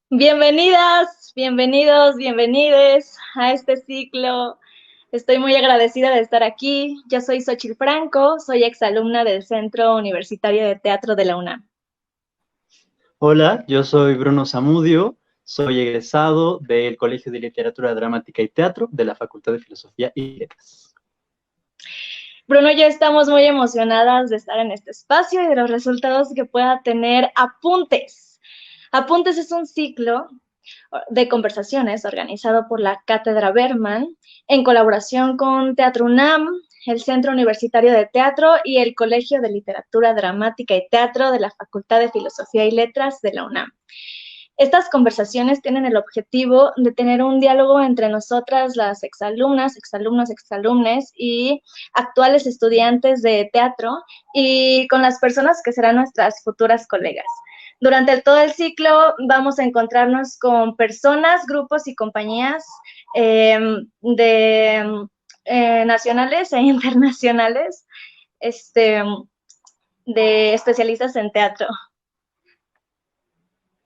Bienvenidas, bienvenidos, bienvenides a este ciclo. Estoy muy agradecida de estar aquí. Yo soy Xochitl Franco, soy exalumna del Centro Universitario de Teatro de la UNAM. Hola, yo soy Bruno Zamudio, soy egresado del Colegio de Literatura Dramática y Teatro de la Facultad de Filosofía y Letras. Bruno y yo estamos muy emocionadas de estar en este espacio y de los resultados que pueda tener Apuntes. Apuntes es un ciclo de conversaciones organizado por la Cátedra Berman en colaboración con Teatro UNAM, el Centro Universitario de Teatro y el Colegio de Literatura Dramática y Teatro de la Facultad de Filosofía y Letras de la UNAM. Estas conversaciones tienen el objetivo de tener un diálogo entre nosotras, las exalumnas, exalumnos, exalumnes y actuales estudiantes de teatro y con las personas que serán nuestras futuras colegas. Durante todo el ciclo vamos a encontrarnos con personas, grupos y compañías de nacionales e internacionales de especialistas en teatro.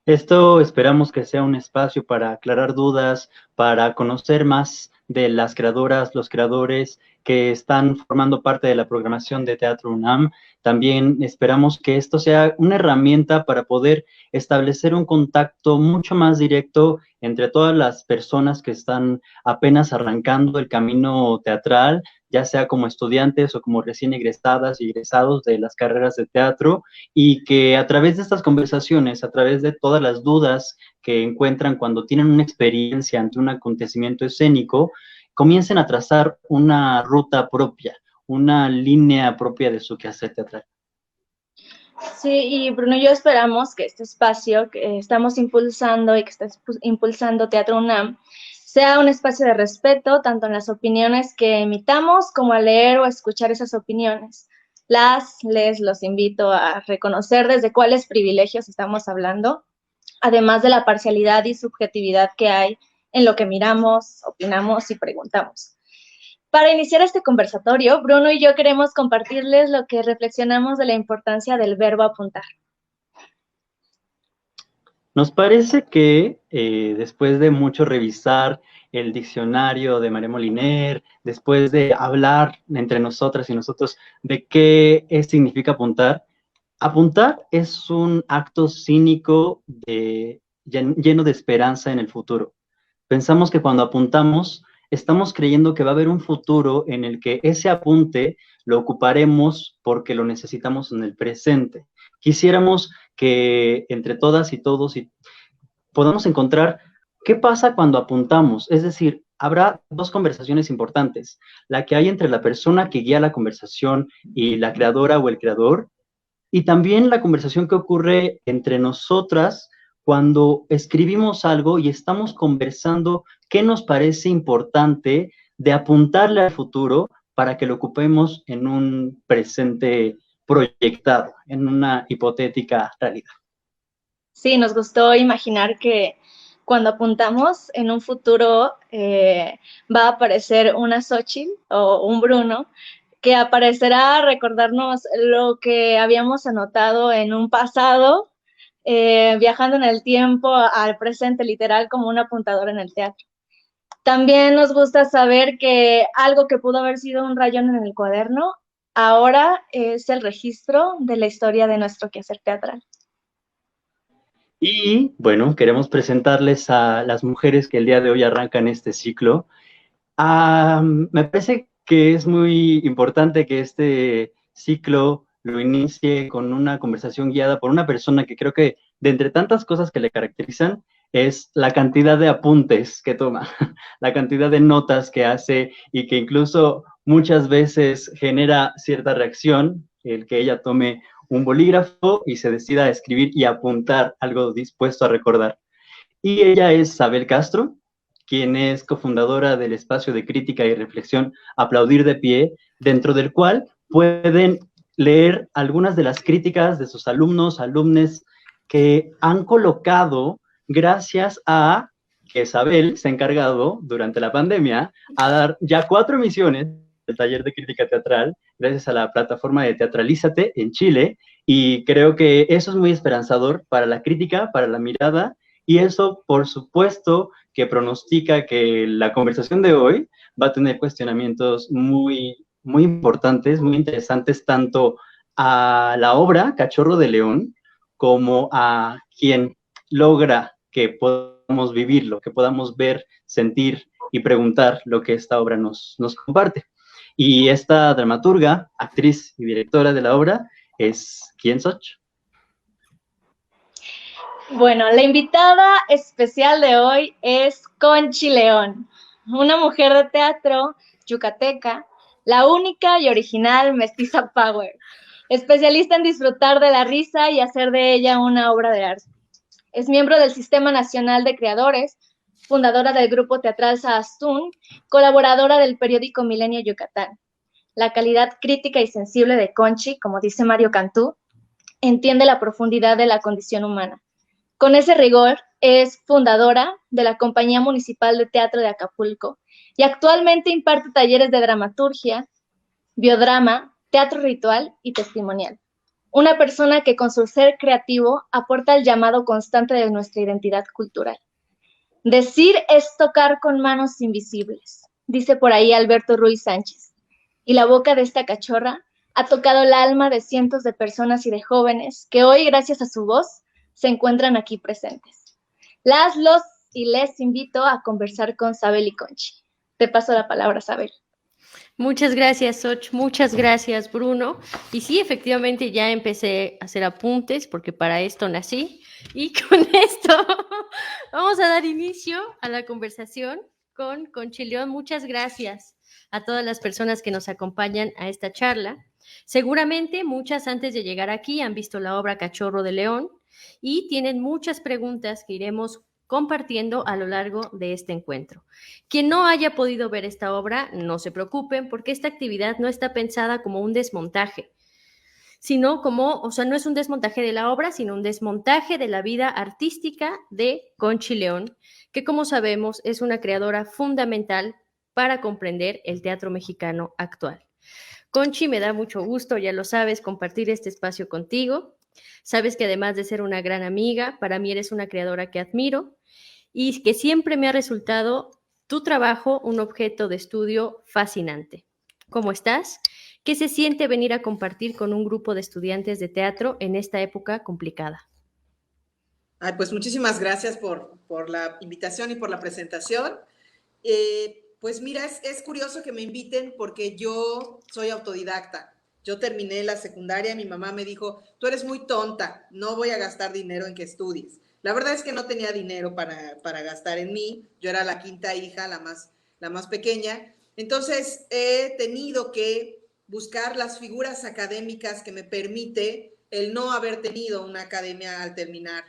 Esto esperamos que sea un espacio para aclarar dudas, para conocer más de las creadoras, los creadores que están formando parte de la programación de Teatro UNAM. También esperamos que esto sea una herramienta para poder establecer un contacto mucho más directo entre todas las personas que están apenas arrancando el camino teatral, ya sea como estudiantes o como recién egresadas y egresados de las carreras de teatro, y que a través de estas conversaciones, a través de todas las dudas que encuentran cuando tienen una experiencia ante un acontecimiento escénico, comiencen a trazar una ruta propia, una línea propia de su quehacer teatral. Sí, y Bruno y yo esperamos que este espacio que estamos impulsando y que está impulsando Teatro UNAM sea un espacio de respeto, tanto en las opiniones que emitamos como a leer o a escuchar esas opiniones. Les los invito a reconocer desde cuáles privilegios estamos hablando, además de la parcialidad y subjetividad que hay en lo que miramos, opinamos y preguntamos. Para iniciar este conversatorio, Bruno y yo queremos compartirles lo que reflexionamos de la importancia del verbo apuntar. Nos parece que después de mucho revisar el diccionario de María Moliner, después de hablar entre nosotras y nosotros de qué significa apuntar, apuntar es un acto cínico lleno de esperanza en el futuro. Pensamos que cuando apuntamos, estamos creyendo que va a haber un futuro en el que ese apunte lo ocuparemos porque lo necesitamos en el presente. Quisiéramos que entre todas y todos podamos encontrar qué pasa cuando apuntamos. Es decir, habrá dos conversaciones importantes, la que hay entre la persona que guía la conversación y la creadora o el creador, y también la conversación que ocurre entre nosotras cuando escribimos algo y estamos conversando qué nos parece importante de apuntarle al futuro para que lo ocupemos en un presente proyectado, en una hipotética realidad. Sí, nos gustó imaginar que cuando apuntamos en un futuro va a aparecer una Xochitl o un Bruno que aparecerá a recordarnos lo que habíamos anotado en un pasado, viajando en el tiempo al presente, literal, como un apuntador en el teatro. También nos gusta saber que algo que pudo haber sido un rayón en el cuaderno, ahora es el registro de la historia de nuestro quehacer teatral. Y bueno, queremos presentarles a las mujeres que el día de hoy arrancan este ciclo. Me parece que es muy importante que este ciclo lo inicie con una conversación guiada por una persona que creo que de entre tantas cosas que le caracterizan es la cantidad de apuntes que toma, la cantidad de notas que hace y que incluso muchas veces genera cierta reacción el que ella tome un bolígrafo y se decida a escribir y apuntar algo dispuesto a recordar. Y ella es Sabel Castro, quien es cofundadora del espacio de crítica y reflexión Aplaudir de Pie, dentro del cual pueden leer algunas de las críticas de sus alumnos, alumnes que han colocado gracias a que Sabel se ha encargado durante la pandemia a dar ya 4 emisiones del taller de crítica teatral, gracias a la plataforma de Teatralízate en Chile, y creo que eso es muy esperanzador para la crítica, para la mirada Y eso, por supuesto, que pronostica que la conversación de hoy va a tener cuestionamientos muy importantes, muy interesantes, tanto a la obra Cachorro de León como a quien logra que podamos vivirlo, que podamos ver, sentir y preguntar lo que esta obra nos comparte. Y esta dramaturga, actriz y directora de la obra es ¿quién, Soch? Bueno, la invitada especial de hoy es Conchi León, una mujer de teatro yucateca, la única y original mestiza power, especialista en disfrutar de la risa y hacer de ella una obra de arte. Es miembro del Sistema Nacional de Creadores, fundadora del grupo teatral Sahastún, colaboradora del periódico Milenio Yucatán. La calidad crítica y sensible de Conchi, como dice Mario Cantú, entiende la profundidad de la condición humana. Con ese rigor, es fundadora de la Compañía Municipal de Teatro de Acapulco y actualmente imparte talleres de dramaturgia, biodrama, teatro ritual y testimonial. Una persona que con su ser creativo aporta el llamado constante de nuestra identidad cultural. Decir es tocar con manos invisibles, dice por ahí Alberto Ruiz Sánchez. Y la boca de esta cachorra ha tocado el alma de cientos de personas y de jóvenes que hoy, gracias a su voz, se encuentran aquí presentes. Los y les invito a conversar con Sabel y Conchi. Te paso la palabra, Sabel. Muchas gracias, Soch. Muchas gracias, Bruno. Y sí, efectivamente ya empecé a hacer apuntes porque para esto nací. Y con esto vamos a dar inicio a la conversación con Conchi León. Muchas gracias a todas las personas que nos acompañan a esta charla. Seguramente muchas antes de llegar aquí han visto la obra Cachorro de León y tienen muchas preguntas que iremos compartiendo a lo largo de este encuentro. Quien no haya podido ver esta obra, no se preocupen, porque esta actividad no está pensada como un desmontaje, sino como, o sea, no es un desmontaje de la obra, sino un desmontaje de la vida artística de Conchi León, que como sabemos es una creadora fundamental para comprender el teatro mexicano actual. Conchi, me da mucho gusto, ya lo sabes, compartir este espacio contigo. Sabes que además de ser una gran amiga, para mí eres una creadora que admiro y que siempre me ha resultado tu trabajo un objeto de estudio fascinante. ¿Cómo estás? ¿Qué se siente venir a compartir con un grupo de estudiantes de teatro en esta época complicada? Ay, pues muchísimas gracias por la invitación y por la presentación. Pues mira, es curioso que me inviten porque yo soy autodidacta. Yo terminé la secundaria, mi mamá me dijo, tú eres muy tonta, no voy a gastar dinero en que estudies. La verdad es que no tenía dinero para gastar en mí. Yo era la quinta hija, la más pequeña. Entonces he tenido que buscar las figuras académicas que me permite el no haber tenido una academia al terminar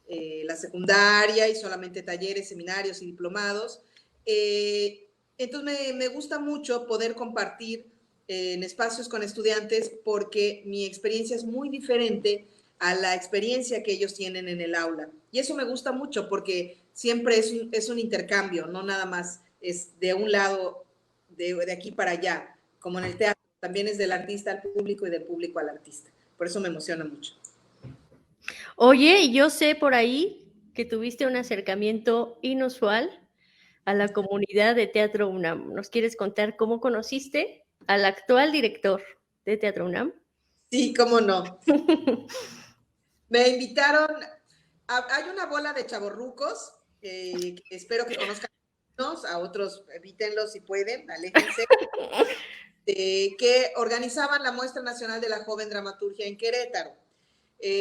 la secundaria y solamente talleres, seminarios y diplomados. Entonces me gusta mucho poder compartir en espacios con estudiantes porque mi experiencia es muy diferente a la experiencia que ellos tienen en el aula. Y eso me gusta mucho porque siempre es un intercambio, no nada más es de un lado, de aquí para allá, como en el teatro, también es del artista al público y del público al artista. Por eso me emociona mucho. Oye, yo sé por ahí que tuviste un acercamiento inusual a la comunidad de Teatro UNAM. ¿Nos quieres contar cómo conociste al actual director de Teatro UNAM? Sí, cómo no. Me invitaron, hay una bola de chavorrucos, que espero que conozcan a otros, evítenlos si pueden, aléjense, que organizaban la Muestra Nacional de la Joven Dramaturgia en Querétaro.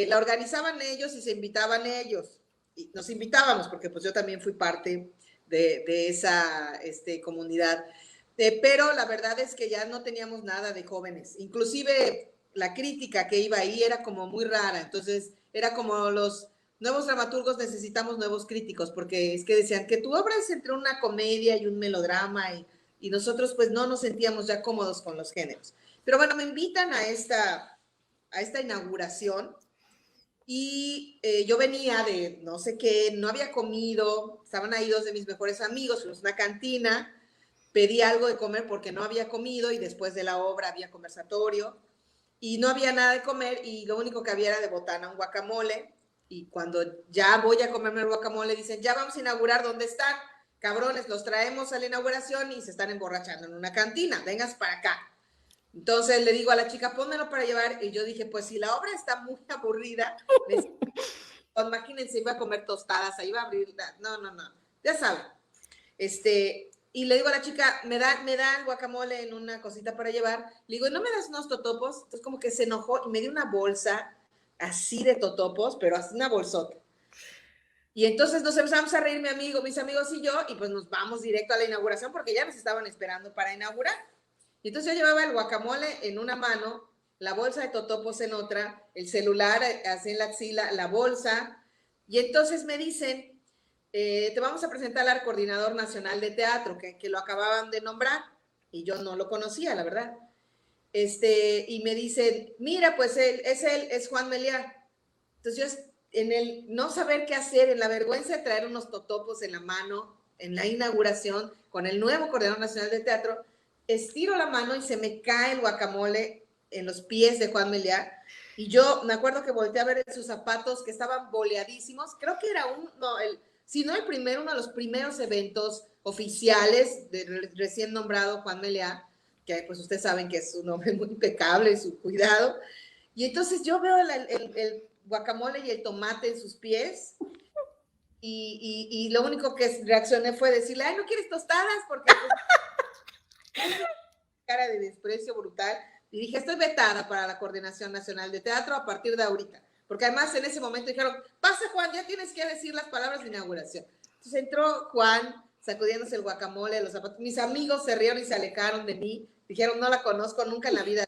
La organizaban ellos y se invitaban ellos. Y nos invitábamos, porque pues yo también fui parte de esa comunidad. Pero la verdad es que ya no teníamos nada de jóvenes. Inclusive la crítica que iba ahí era como muy rara. Entonces era como los nuevos dramaturgos necesitamos nuevos críticos, porque es que decían que tu obra es entre una comedia y un melodrama y nosotros pues no nos sentíamos ya cómodos con los géneros. Pero bueno, me invitan a esta inauguración y yo venía de no sé qué, no había comido, estaban ahí dos de mis mejores amigos, fuimos a una cantina, pedí algo de comer porque no había comido y después de la obra había conversatorio y no había nada de comer y lo único que había era de botana un guacamole y cuando ya voy a comerme el guacamole, dicen, ya vamos a inaugurar, ¿dónde están? Cabrones, los traemos a la inauguración y se están emborrachando en una cantina, vengas para acá. Entonces le digo a la chica, pónmelo para llevar, y yo dije, pues si la obra está muy aburrida, imagínense, iba a comer tostadas, ahí iba a abrir, no, ya saben. Y le digo a la chica, me da el guacamole en una cosita para llevar, le digo, ¿no me das unos totopos? Entonces como que se enojó y me dio una bolsa así de totopos, pero así una bolsota. Y entonces nos empezamos a reír mis amigos y yo, y pues nos vamos directo a la inauguración porque ya nos estaban esperando para inaugurar. Y entonces yo llevaba el guacamole en una mano, la bolsa de totopos en otra, el celular así en la axila, la bolsa, y entonces me dicen, te vamos a presentar al coordinador nacional de teatro, que lo acababan de nombrar, y yo no lo conocía, la verdad. Y me dicen, mira, pues él es Juan Meliá. Entonces yo, en el no saber qué hacer, en la vergüenza de traer unos totopos en la mano, en la inauguración, con el nuevo coordinador nacional de teatro, estiro la mano y se me cae el guacamole en los pies de Juan Meliá. Y yo me acuerdo que volteé a ver sus zapatos que estaban boleadísimos. Creo que era uno de los primeros eventos oficiales del recién nombrado Juan Meliá, que pues ustedes saben que es un hombre muy impecable, su cuidado. Y entonces yo veo el guacamole y el tomate en sus pies y lo único que reaccioné fue decirle, ay, ¿no quieres tostadas? Porque pues, cara de desprecio brutal. Y dije, estoy vetada para la Coordinación Nacional de Teatro a partir de ahorita. Porque además en ese momento dijeron, pasa Juan, ya tienes que decir las palabras de inauguración. Entonces entró Juan, sacudiéndose el guacamole, los zapatos. Mis amigos se rieron y se alejaron de mí. Dijeron, no la conozco nunca en la vida.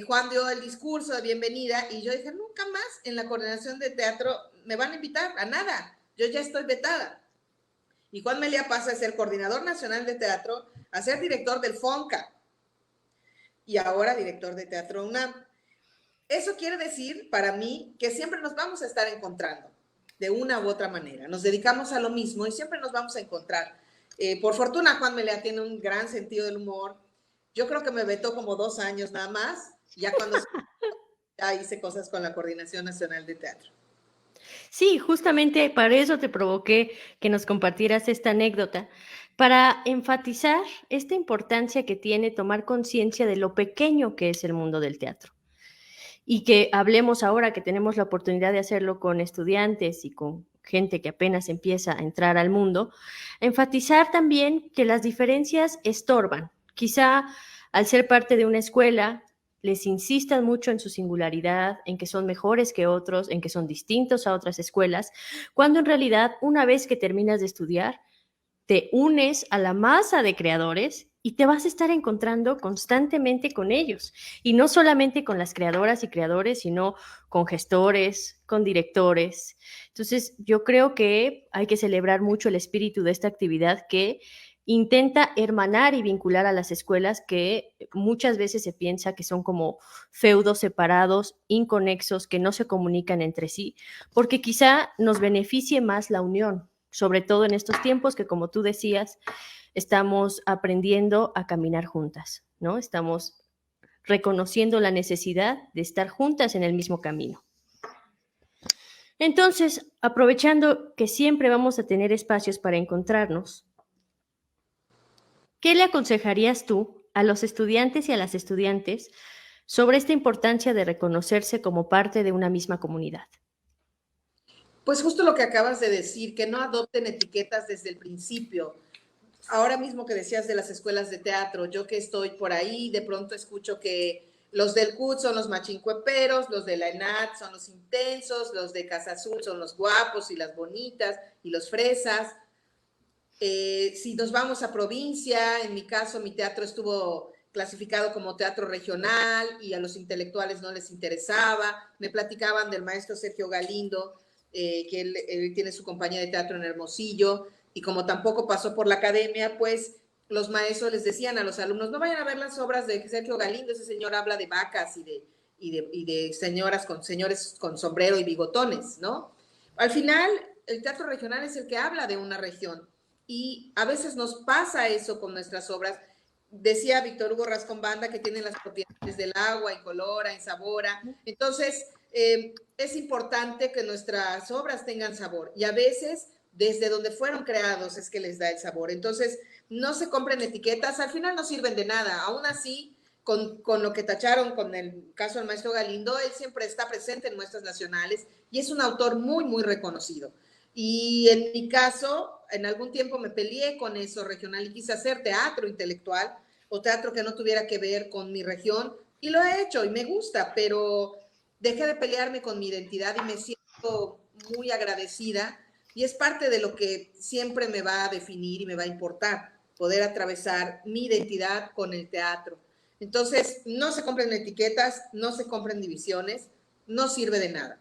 Juan dio el discurso de bienvenida y yo dije, nunca más en la Coordinación de Teatro me van a invitar a nada. Yo ya estoy vetada. Y Juan Meliá pasa a ser coordinador nacional de teatro, a ser director del FONCA y ahora director de Teatro UNAM. Eso quiere decir, para mí, que siempre nos vamos a estar encontrando de una u otra manera. Nos dedicamos a lo mismo y siempre nos vamos a encontrar. Por fortuna, Juan Meliá tiene un gran sentido del humor. Yo creo que me vetó como 2 años nada más, ya cuando ya hice cosas con la Coordinación Nacional de Teatro. Sí, justamente para eso te provoqué que nos compartieras esta anécdota, para enfatizar esta importancia que tiene tomar conciencia de lo pequeño que es el mundo del teatro. Y que hablemos ahora que tenemos la oportunidad de hacerlo con estudiantes y con gente que apenas empieza a entrar al mundo, enfatizar también que las diferencias estorban. Quizá al ser parte de una escuela les insistan mucho en su singularidad, en que son mejores que otros, en que son distintos a otras escuelas, cuando en realidad una vez que terminas de estudiar, te unes a la masa de creadores y te vas a estar encontrando constantemente con ellos. Y no solamente con las creadoras y creadores, sino con gestores, con directores. Entonces, yo creo que hay que celebrar mucho el espíritu de esta actividad que intenta hermanar y vincular a las escuelas que muchas veces se piensa que son como feudos separados, inconexos, que no se comunican entre sí, porque quizá nos beneficie más la unión, sobre todo en estos tiempos que, como tú decías, estamos aprendiendo a caminar juntas, ¿no? Estamos reconociendo la necesidad de estar juntas en el mismo camino. Entonces, aprovechando que siempre vamos a tener espacios para encontrarnos, ¿qué le aconsejarías tú a los estudiantes y a las estudiantes sobre esta importancia de reconocerse como parte de una misma comunidad? Pues justo lo que acabas de decir, que no adopten etiquetas desde el principio. Ahora mismo que decías de las escuelas de teatro, yo que estoy por ahí, de pronto escucho que los del CUT son los machincueperos, los de la ENAT son los intensos, los de Casa Azul son los guapos y las bonitas y los fresas. Si nos vamos a provincia, en mi caso, mi teatro estuvo clasificado como teatro regional y a los intelectuales no les interesaba. Me platicaban del maestro Sergio Galindo, que él tiene su compañía de teatro en Hermosillo, y como tampoco pasó por la academia, pues los maestros les decían a los alumnos, no vayan a ver las obras de Sergio Galindo, ese señor habla de vacas y de señores con sombrero y bigotones, ¿no? Al final, el teatro regional es el que habla de una región, y a veces nos pasa eso con nuestras obras. Decía Víctor Hugo Rascón Banda que tienen las propiedades del agua, incolora, insabora. Entonces, es importante que nuestras obras tengan sabor y a veces desde donde fueron creados es que les da el sabor. Entonces, no se compren etiquetas, al final no sirven de nada. Aún así, con lo que tacharon con el caso del maestro Galindo, él siempre está presente en muestras nacionales y es un autor muy, muy reconocido. Y en mi caso, en algún tiempo me peleé con eso regional y quise hacer teatro intelectual o teatro que no tuviera que ver con mi región y lo he hecho y me gusta, pero dejé de pelearme con mi identidad y me siento muy agradecida y es parte de lo que siempre me va a definir y me va a importar, poder atravesar mi identidad con el teatro. Entonces, no se compren etiquetas, no se compren divisiones, no sirve de nada.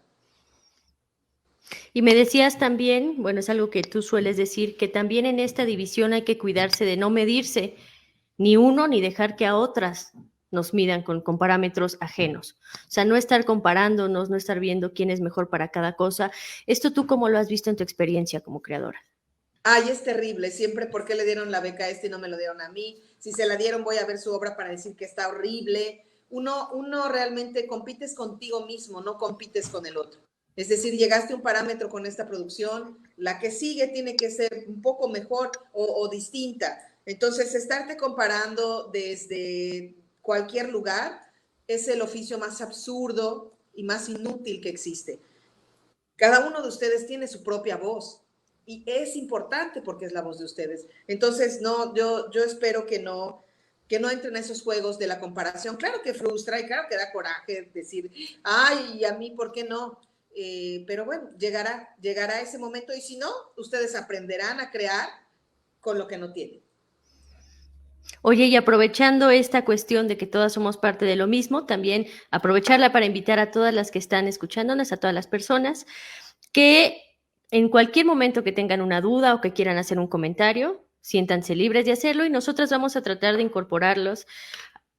Y me decías también, bueno, es algo que tú sueles decir, que también en esta división hay que cuidarse de no medirse ni uno ni dejar que a otras nos midan con parámetros ajenos. O sea, no estar comparándonos, no estar viendo quién es mejor para cada cosa. ¿Esto tú cómo lo has visto en tu experiencia como creadora? Ay, es terrible, siempre por qué le dieron la beca a este y no me lo dieron a mí. Si se la dieron voy a ver su obra para decir que está horrible. Uno realmente compites contigo mismo, no compites con el otro. Es decir, llegaste a un parámetro con esta producción, la que sigue tiene que ser un poco mejor o distinta. Entonces, estarte comparando desde cualquier lugar es el oficio más absurdo y más inútil que existe. Cada uno de ustedes tiene su propia voz y es importante porque es la voz de ustedes. Entonces, no, yo espero que no entren a esos juegos de la comparación. Claro que frustra y claro que da coraje decir, ay, a mí, ¿por qué no? Pero bueno, llegará ese momento y si no, ustedes aprenderán a crear con lo que no tienen. Oye, y aprovechando esta cuestión de que todas somos parte de lo mismo, también aprovecharla para invitar a todas las que están escuchándonos, a todas las personas, que en cualquier momento que tengan una duda o que quieran hacer un comentario, siéntanse libres de hacerlo y nosotros vamos a tratar de incorporarlos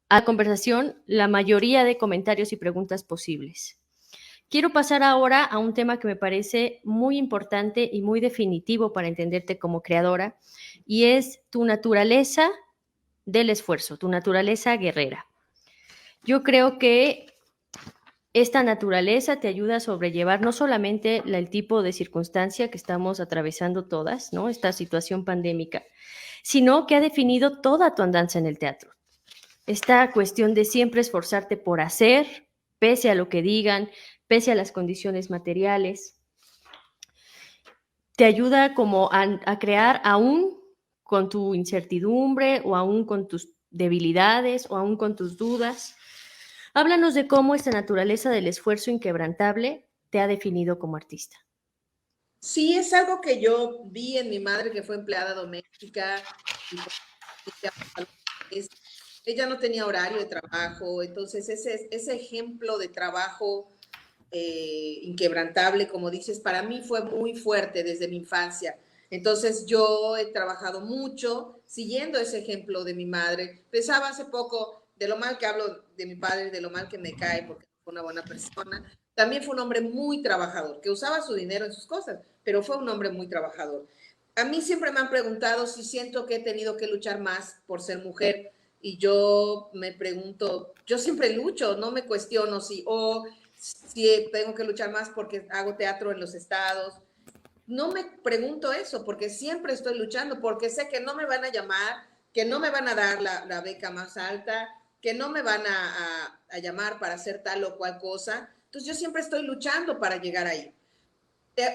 a la conversación la mayoría de comentarios y preguntas posibles. Quiero pasar ahora a un tema que me parece muy importante y muy definitivo para entenderte como creadora, y es tu naturaleza del esfuerzo, tu naturaleza guerrera. Yo creo que esta naturaleza te ayuda a sobrellevar no solamente el tipo de circunstancia que estamos atravesando todas, ¿no? Esta situación pandémica, sino que ha definido toda tu andanza en el teatro. Esta cuestión de siempre esforzarte por hacer, pese a lo que digan, pese a las condiciones materiales, te ayuda como a crear aún con tu incertidumbre o aún con tus debilidades o aún con tus dudas. Háblanos de cómo esta naturaleza del esfuerzo inquebrantable te ha definido como artista. Sí, es algo que yo vi en mi madre que fue empleada doméstica. Ella no tenía horario de trabajo, entonces ese ejemplo de trabajo inquebrantable, como dices, para mí fue muy fuerte desde mi infancia. Entonces yo he trabajado mucho siguiendo ese ejemplo de mi madre. Pensaba hace poco de lo mal que hablo de mi padre, de lo mal que me cae porque fue una buena persona. También fue un hombre muy trabajador, que usaba su dinero en sus cosas, pero fue un hombre muy trabajador. A mí siempre me han preguntado si siento que he tenido que luchar más por ser mujer y yo me pregunto, yo siempre lucho, no me cuestiono si tengo que luchar más porque hago teatro en los estados. No me pregunto eso porque siempre estoy luchando, porque sé que no me van a llamar, que no me van a dar la beca más alta, que no me van a llamar para hacer tal o cual cosa. Entonces yo siempre estoy luchando para llegar ahí.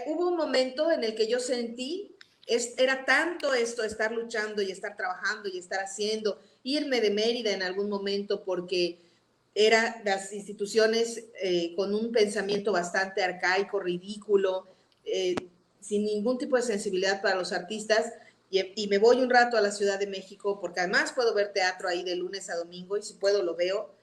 Hubo un momento en el que yo sentí, era tanto esto, estar luchando y estar trabajando y estar haciendo, irme de Mérida en algún momento porque eran las instituciones con un pensamiento bastante arcaico, ridículo, sin ningún tipo de sensibilidad para los artistas, y me voy un rato a la Ciudad de México porque además puedo ver teatro ahí de lunes a domingo y si puedo lo veo.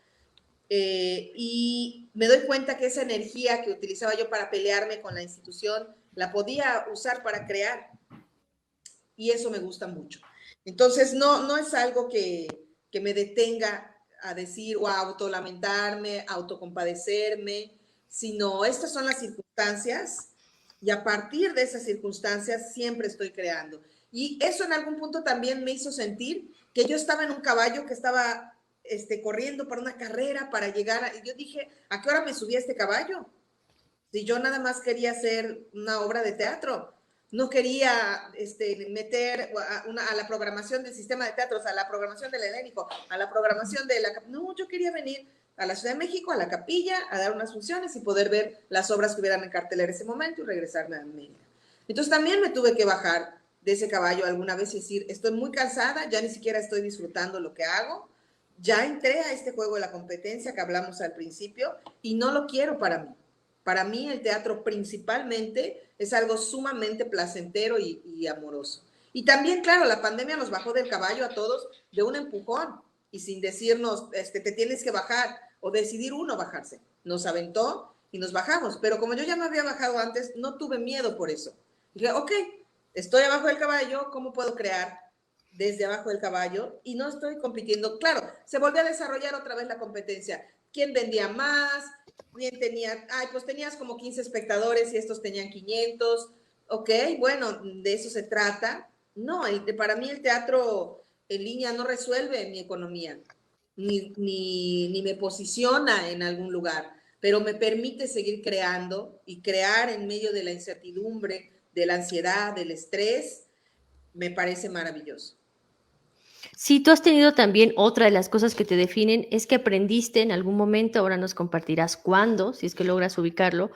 Y me doy cuenta que esa energía que utilizaba yo para pelearme con la institución la podía usar para crear y eso me gusta mucho. Entonces no es algo que me detenga a decir o a autolamentarme, autocompadecerme, sino estas son las circunstancias y a partir de esas circunstancias siempre estoy creando. Y eso en algún punto también me hizo sentir que yo estaba en un caballo que estaba corriendo para una carrera, para llegar, y yo dije, ¿a qué hora me subí a este caballo? Si yo nada más quería hacer una obra de teatro, no quería meter a la programación del sistema de teatros, a la programación del Helénico, a la programación de la... No, yo quería venir a la Ciudad de México, a la Capilla, a dar unas funciones y poder ver las obras que hubieran en cartelera ese momento y regresarme a Mérida. Entonces también me tuve que bajar de ese caballo alguna vez y decir, estoy muy cansada, ya ni siquiera estoy disfrutando lo que hago, ya entré a este juego de la competencia que hablamos al principio y no lo quiero para mí. Para mí el teatro principalmente es algo sumamente placentero y amoroso. Y también, claro, la pandemia nos bajó del caballo a todos de un empujón y sin decirnos, te tienes que bajar o decidir uno bajarse. Nos aventó y nos bajamos. Pero como yo ya me había bajado antes, no tuve miedo por eso. Dije, ok, estoy abajo del caballo, ¿cómo puedo crear desde abajo del caballo? Y no estoy compitiendo. Claro, se volvió a desarrollar otra vez la competencia. ¿Quién vendía más? ¿Quién tenía? Ay, pues tenías como 15 espectadores y estos tenían 500. Ok, bueno, de eso se trata. No, para mí el teatro en línea no resuelve mi economía, ni me posiciona en algún lugar, pero me permite seguir creando y crear en medio de la incertidumbre, de la ansiedad, del estrés, me parece maravilloso. Sí, tú has tenido también otra de las cosas que te definen, es que aprendiste en algún momento, ahora nos compartirás cuándo, si es que logras ubicarlo,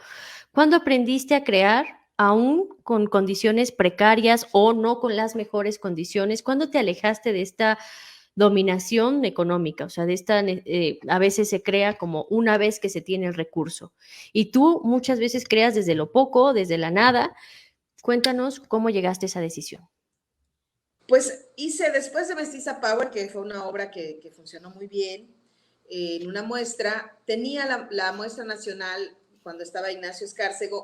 cuándo aprendiste a crear aún con condiciones precarias o no con las mejores condiciones, cuándo te alejaste de esta dominación económica, o sea, de esta, a veces se crea como una vez que se tiene el recurso. Y tú muchas veces creas desde lo poco, desde la nada. Cuéntanos cómo llegaste a esa decisión. Pues hice después de Mestiza Power, que fue una obra que funcionó muy bien, en una muestra, tenía la muestra nacional, cuando estaba Escárcega,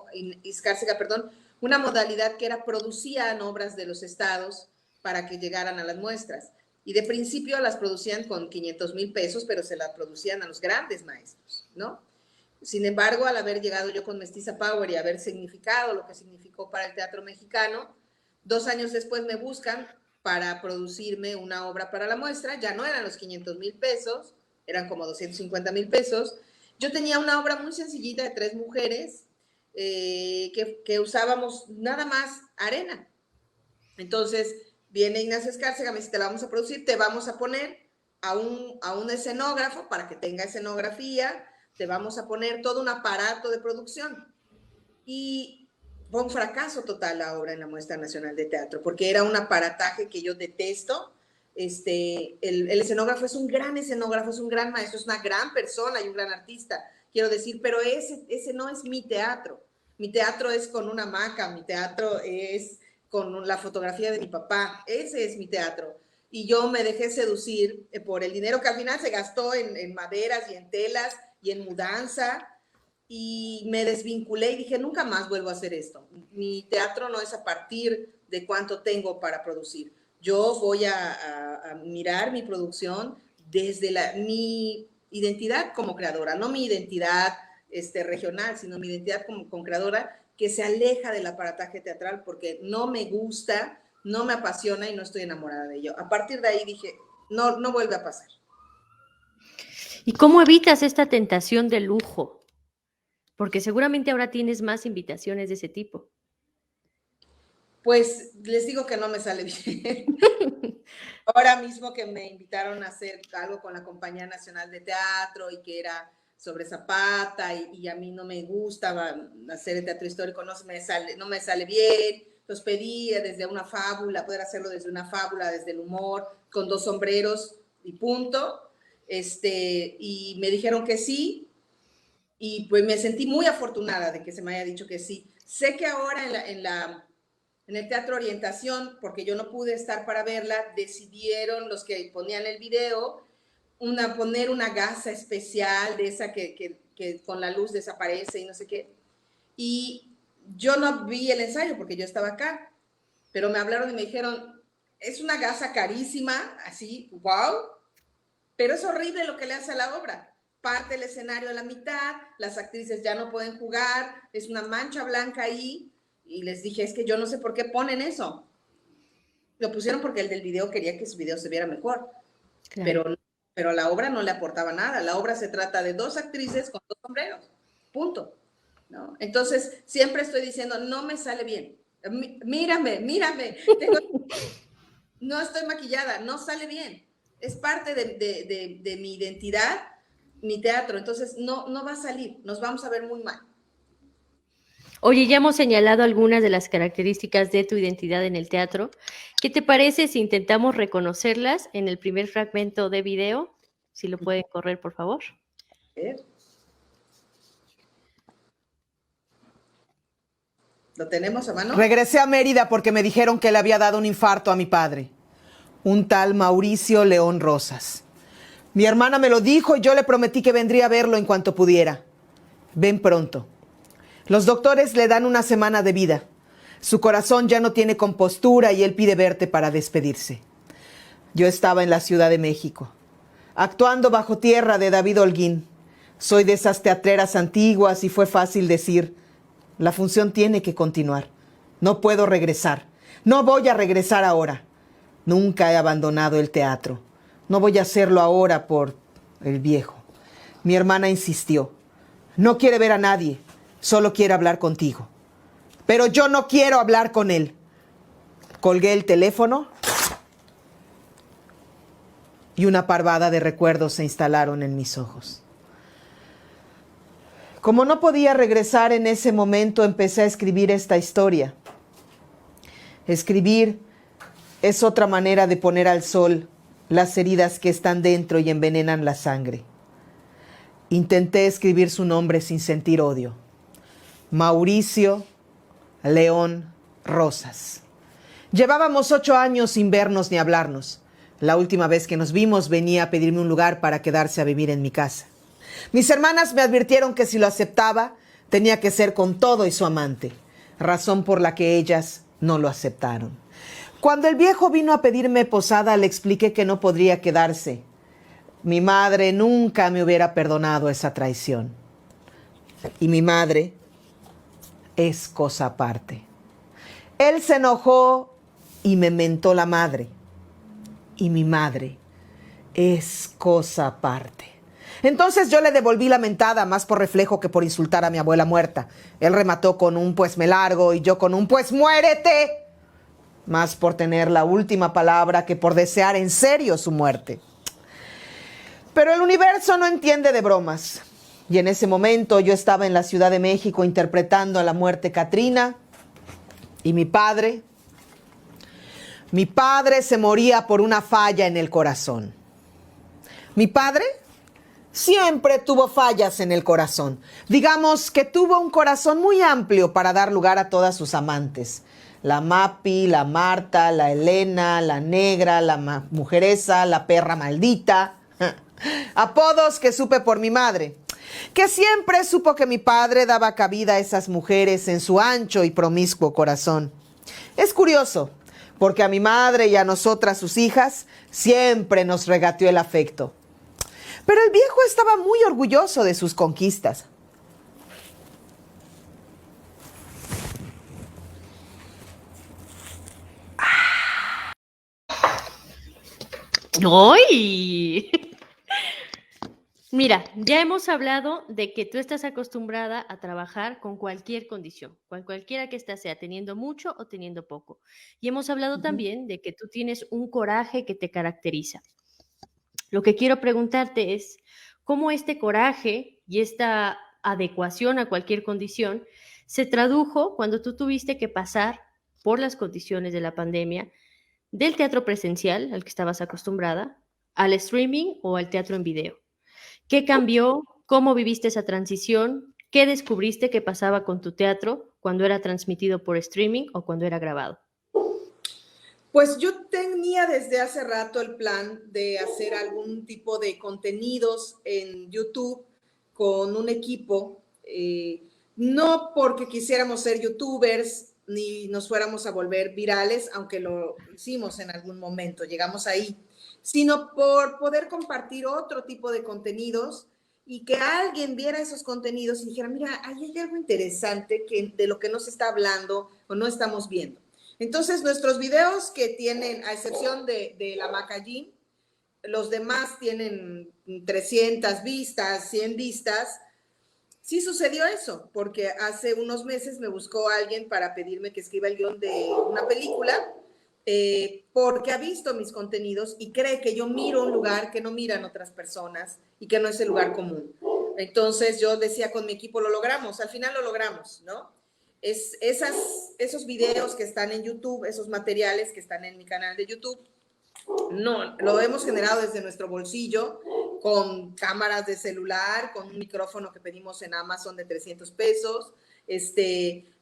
una modalidad que era producían obras de los estados para que llegaran a las muestras. Y de principio las producían con 500,000 pesos, pero se las producían a los grandes maestros, ¿no? Sin embargo, al haber llegado yo con Mestiza Power y haber significado lo que significó para el teatro mexicano, 2 años después me buscan para producirme una obra para la muestra. Ya no eran los 500,000 pesos, eran como 250,000 pesos. Yo tenía una obra muy sencillita de 3 mujeres que usábamos nada más arena. Entonces viene Ignacio Escárcega, me dice, te la vamos a producir, te vamos a poner a un escenógrafo para que tenga escenografía, te vamos a poner todo un aparato de producción. Y fue un fracaso total la obra en la Muestra Nacional de Teatro, porque era un aparataje que yo detesto. El escenógrafo es un gran escenógrafo, es un gran maestro, es una gran persona y un gran artista, quiero decir, pero ese no es mi teatro. Mi teatro es con una hamaca, mi teatro es con la fotografía de mi papá, ese es mi teatro. Y yo me dejé seducir por el dinero que al final se gastó en maderas y en telas y en mudanza, y me desvinculé y dije, nunca más vuelvo a hacer esto. Mi teatro no es a partir de cuánto tengo para producir. Yo voy a mirar mi producción desde mi identidad como creadora, no mi identidad regional, sino mi identidad como creadora, que se aleja del aparataje teatral porque no me gusta, no me apasiona y no estoy enamorada de ello. A partir de ahí dije, no vuelve a pasar. ¿Y cómo evitas esta tentación de lujo? Porque seguramente ahora tienes más invitaciones de ese tipo. Pues les digo que no me sale bien. Ahora mismo que me invitaron a hacer algo con la Compañía Nacional de Teatro y que era sobre Zapata y a mí no me gustaba hacer el teatro histórico, no me sale bien. Entonces pedí desde una fábula, poder hacerlo desde una fábula, desde el humor, con 2 sombreros y punto. Y me dijeron que sí, y pues me sentí muy afortunada de que se me haya dicho que sí. Sé que ahora en el Teatro Orientación, porque yo no pude estar para verla, decidieron los que ponían el video poner una gasa especial de esa que con la luz desaparece y no sé qué. Y yo no vi el ensayo porque yo estaba acá, pero me hablaron y me dijeron, es una gasa carísima, así, wow, pero es horrible lo que le hace a la obra. Parte el escenario a la mitad, las actrices ya no pueden jugar, es una mancha blanca ahí, y les dije, es que yo no sé por qué ponen eso. Lo pusieron porque el del video quería que su video se viera mejor, claro. pero a la obra no le aportaba nada. La obra se trata de 2 actrices con 2 sombreros, punto. ¿no? Entonces, siempre estoy diciendo, no me sale bien. Mírame, no estoy maquillada, no sale bien. Es parte de mi identidad, mi teatro. Entonces, no va a salir, nos vamos a ver muy mal. Oye, ya hemos señalado algunas de las características de tu identidad en el teatro. ¿Qué te parece si intentamos reconocerlas en el primer fragmento de video? Si lo pueden correr, por favor. ¿Lo tenemos a mano? Regresé a Mérida porque me dijeron que le había dado un infarto a mi padre, un tal Mauricio León Rosas. Mi hermana me lo dijo y yo le prometí que vendría a verlo en cuanto pudiera. Ven pronto. Los doctores le dan una semana de vida. Su corazón ya no tiene compostura y él pide verte para despedirse. Yo estaba en la Ciudad de México, actuando Bajo Tierra de David Holguín. Soy de esas teatreras antiguas y fue fácil decir, la función tiene que continuar. No puedo regresar. No voy a regresar ahora. Nunca he abandonado el teatro. No voy a hacerlo ahora por el viejo. Mi hermana insistió. No quiere ver a nadie. Solo quiere hablar contigo. Pero yo no quiero hablar con él. Colgué el teléfono y una parvada de recuerdos se instalaron en mis ojos. Como no podía regresar en ese momento, empecé a escribir esta historia. Escribir es otra manera de poner al sol las heridas que están dentro y envenenan la sangre. Intenté escribir su nombre sin sentir odio. Mauricio León Rosas. Llevábamos 8 años sin vernos ni hablarnos. La última vez que nos vimos venía a pedirme un lugar para quedarse a vivir en mi casa. Mis hermanas me advirtieron que si lo aceptaba, tenía que ser con todo y su amante, razón por la que ellas no lo aceptaron. Cuando el viejo vino a pedirme posada, le expliqué que no podría quedarse. Mi madre nunca me hubiera perdonado esa traición. Y mi madre es cosa aparte. Él se enojó y me mentó la madre. Y mi madre es cosa aparte. Entonces yo le devolví la mentada, más por reflejo que por insultar a mi abuela muerta. Él remató con un pues me largo y yo con un pues muérete. Más por tener la última palabra que por desear en serio su muerte. Pero el universo no entiende de bromas. Y en ese momento yo estaba en la Ciudad de México interpretando a la muerte Catrina. Y mi padre se moría por una falla en el corazón. Mi padre siempre tuvo fallas en el corazón. Digamos que tuvo un corazón muy amplio para dar lugar a todas sus amantes. La Mapi, la Marta, la Elena, la Negra, la Mujeresa, la Perra Maldita. Apodos que supe por mi madre, que siempre supo que mi padre daba cabida a esas mujeres en su ancho y promiscuo corazón. Es curioso, porque a mi madre y a nosotras, sus hijas, siempre nos regateó el afecto. Pero el viejo estaba muy orgulloso de sus conquistas. ¡Ay! Mira, ya hemos hablado de que tú estás acostumbrada a trabajar con cualquier condición, cualquiera que ésta sea, teniendo mucho o teniendo poco. Y hemos hablado también de que tú tienes un coraje que te caracteriza. Lo que quiero preguntarte es, ¿cómo este coraje y esta adecuación a cualquier condición se tradujo cuando tú tuviste que pasar por las condiciones de la pandemia del teatro presencial, al que estabas acostumbrada, al streaming o al teatro en video? ¿Qué cambió? ¿Cómo viviste esa transición? ¿Qué descubriste que pasaba con tu teatro cuando era transmitido por streaming o cuando era grabado? Pues yo tenía desde hace rato el plan de hacer algún tipo de contenidos en YouTube con un equipo, no porque quisiéramos ser youtubers ni nos fuéramos a volver virales, aunque lo hicimos en algún momento, llegamos ahí, sino por poder compartir otro tipo de contenidos y que alguien viera esos contenidos y dijera, mira, ahí hay algo interesante de lo que no se está hablando o no estamos viendo. Entonces, nuestros videos que tienen, a excepción de la Macallín, los demás tienen 300 vistas, 100 vistas, sí sucedió eso, porque hace unos meses me buscó alguien para pedirme que escriba el guión de una película, porque ha visto mis contenidos y cree que yo miro un lugar que no miran otras personas y que no es el lugar común. Entonces yo decía con mi equipo, lo logramos, al final lo logramos, ¿no? Esos videos que están en YouTube, esos materiales que están en mi canal de YouTube, no, lo hemos generado desde nuestro bolsillo, con cámaras de celular, con un micrófono que pedimos en Amazon de 300 pesos,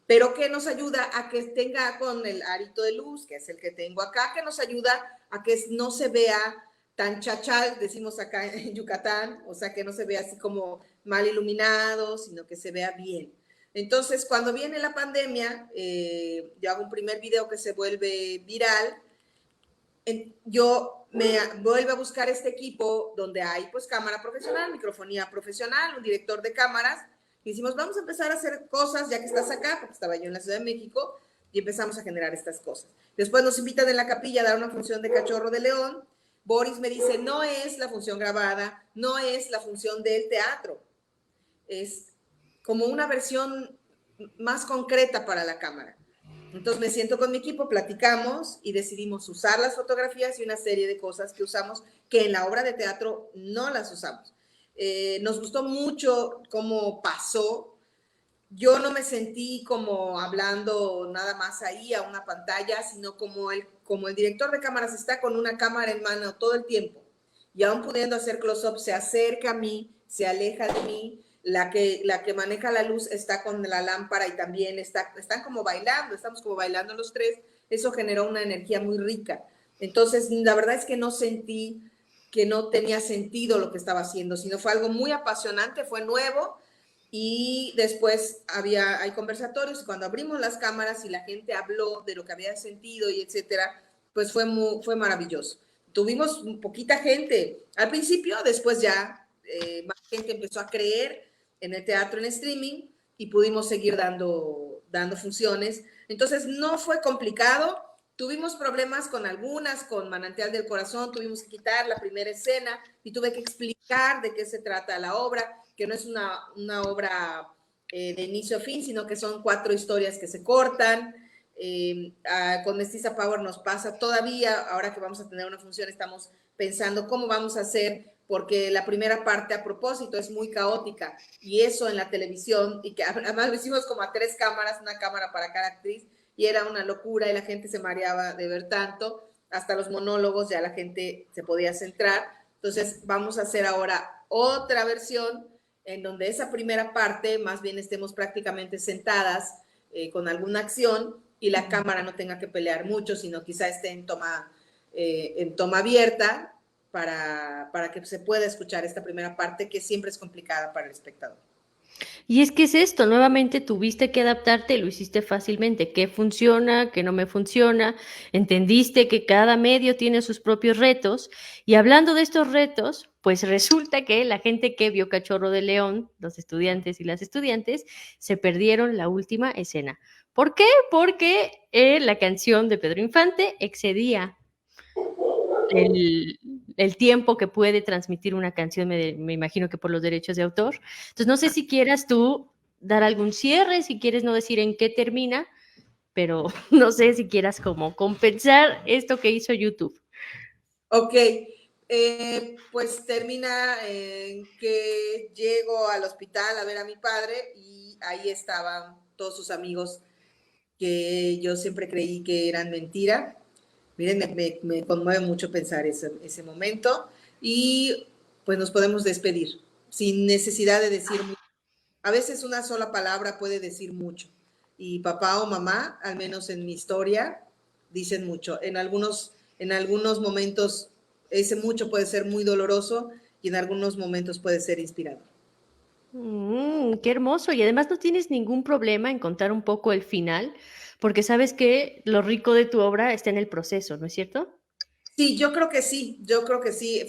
pero que nos ayuda a que tenga con el arito de luz, que es el que tengo acá, que nos ayuda a que no se vea tan chachal, decimos acá en Yucatán, o sea, que no se vea así como mal iluminado, sino que se vea bien. Entonces, cuando viene la pandemia, yo hago un primer video que se vuelve viral, yo me vuelvo a buscar este equipo donde hay pues cámara profesional, microfonía profesional, un director de cámaras, y decimos, vamos a empezar a hacer cosas ya que estás acá, porque estaba yo en la Ciudad de México, y empezamos a generar estas cosas. Después nos invitan en la capilla a dar una función de Cachorro de León. Boris me dice, no es la función grabada, no es la función del teatro, es como una versión más concreta para la cámara. Entonces me siento con mi equipo, platicamos y decidimos usar las fotografías y una serie de cosas que usamos que en la obra de teatro no las usamos. Nos gustó mucho cómo pasó. Yo no me sentí como hablando nada más ahí a una pantalla, sino como el director de cámaras está con una cámara en mano todo el tiempo y aún pudiendo hacer close-up, se acerca a mí, se aleja de mí. La que maneja la luz está con la lámpara y también están como bailando, estamos como bailando los tres. Eso generó una energía muy rica. Entonces, la verdad es que no sentí que no tenía sentido lo que estaba haciendo, sino fue algo muy apasionante, fue nuevo. Y después hay conversatorios y cuando abrimos las cámaras y la gente habló de lo que había sentido y etcétera, pues fue maravilloso. Tuvimos poquita gente al principio, después ya más gente empezó a creer en el teatro en streaming y pudimos seguir dando funciones. Entonces no fue complicado. Tuvimos problemas con algunas, con Manantial del Corazón, tuvimos que quitar la primera escena y tuve que explicar de qué se trata la obra, que no es una obra de inicio a fin, sino que son 4 historias que se cortan. Con Mestiza Power nos pasa todavía, ahora que vamos a tener una función, estamos pensando cómo vamos a hacer, porque la primera parte a propósito es muy caótica, y eso en la televisión, y que además lo hicimos como a 3 cámaras, una cámara para cada actriz, y era una locura, y la gente se mareaba de ver tanto, hasta los monólogos ya la gente se podía centrar. Entonces vamos a hacer ahora otra versión, en donde esa primera parte, más bien estemos prácticamente sentadas con alguna acción, y la cámara no tenga que pelear mucho, sino quizá esté en toma abierta, para que se pueda escuchar esta primera parte, que siempre es complicada para el espectador. Y es que es esto, nuevamente tuviste que adaptarte, lo hiciste fácilmente, qué funciona, qué no me funciona, entendiste que cada medio tiene sus propios retos, y hablando de estos retos, pues resulta que la gente que vio Cachorro de León, los estudiantes y las estudiantes, se perdieron la última escena. ¿Por qué? Porque la canción de Pedro Infante excedía el tiempo que puede transmitir una canción, me imagino que por los derechos de autor. Entonces, no sé si quieras tú dar algún cierre, si quieres no decir en qué termina, pero no sé si quieras como compensar esto que hizo YouTube. Ok, pues termina en que llego al hospital a ver a mi padre y ahí estaban todos sus amigos que yo siempre creí que eran mentira. Miren, me conmueve mucho pensar ese momento, y pues nos podemos despedir sin necesidad de decir mucho. A veces una sola palabra puede decir mucho, y papá o mamá, al menos en mi historia, dicen mucho. En algunos momentos ese mucho puede ser muy doloroso y en algunos momentos puede ser inspirador. Qué hermoso. Y además no tienes ningún problema en contar un poco el final, porque sabes que lo rico de tu obra está en el proceso, ¿no es cierto? Sí, yo creo que sí,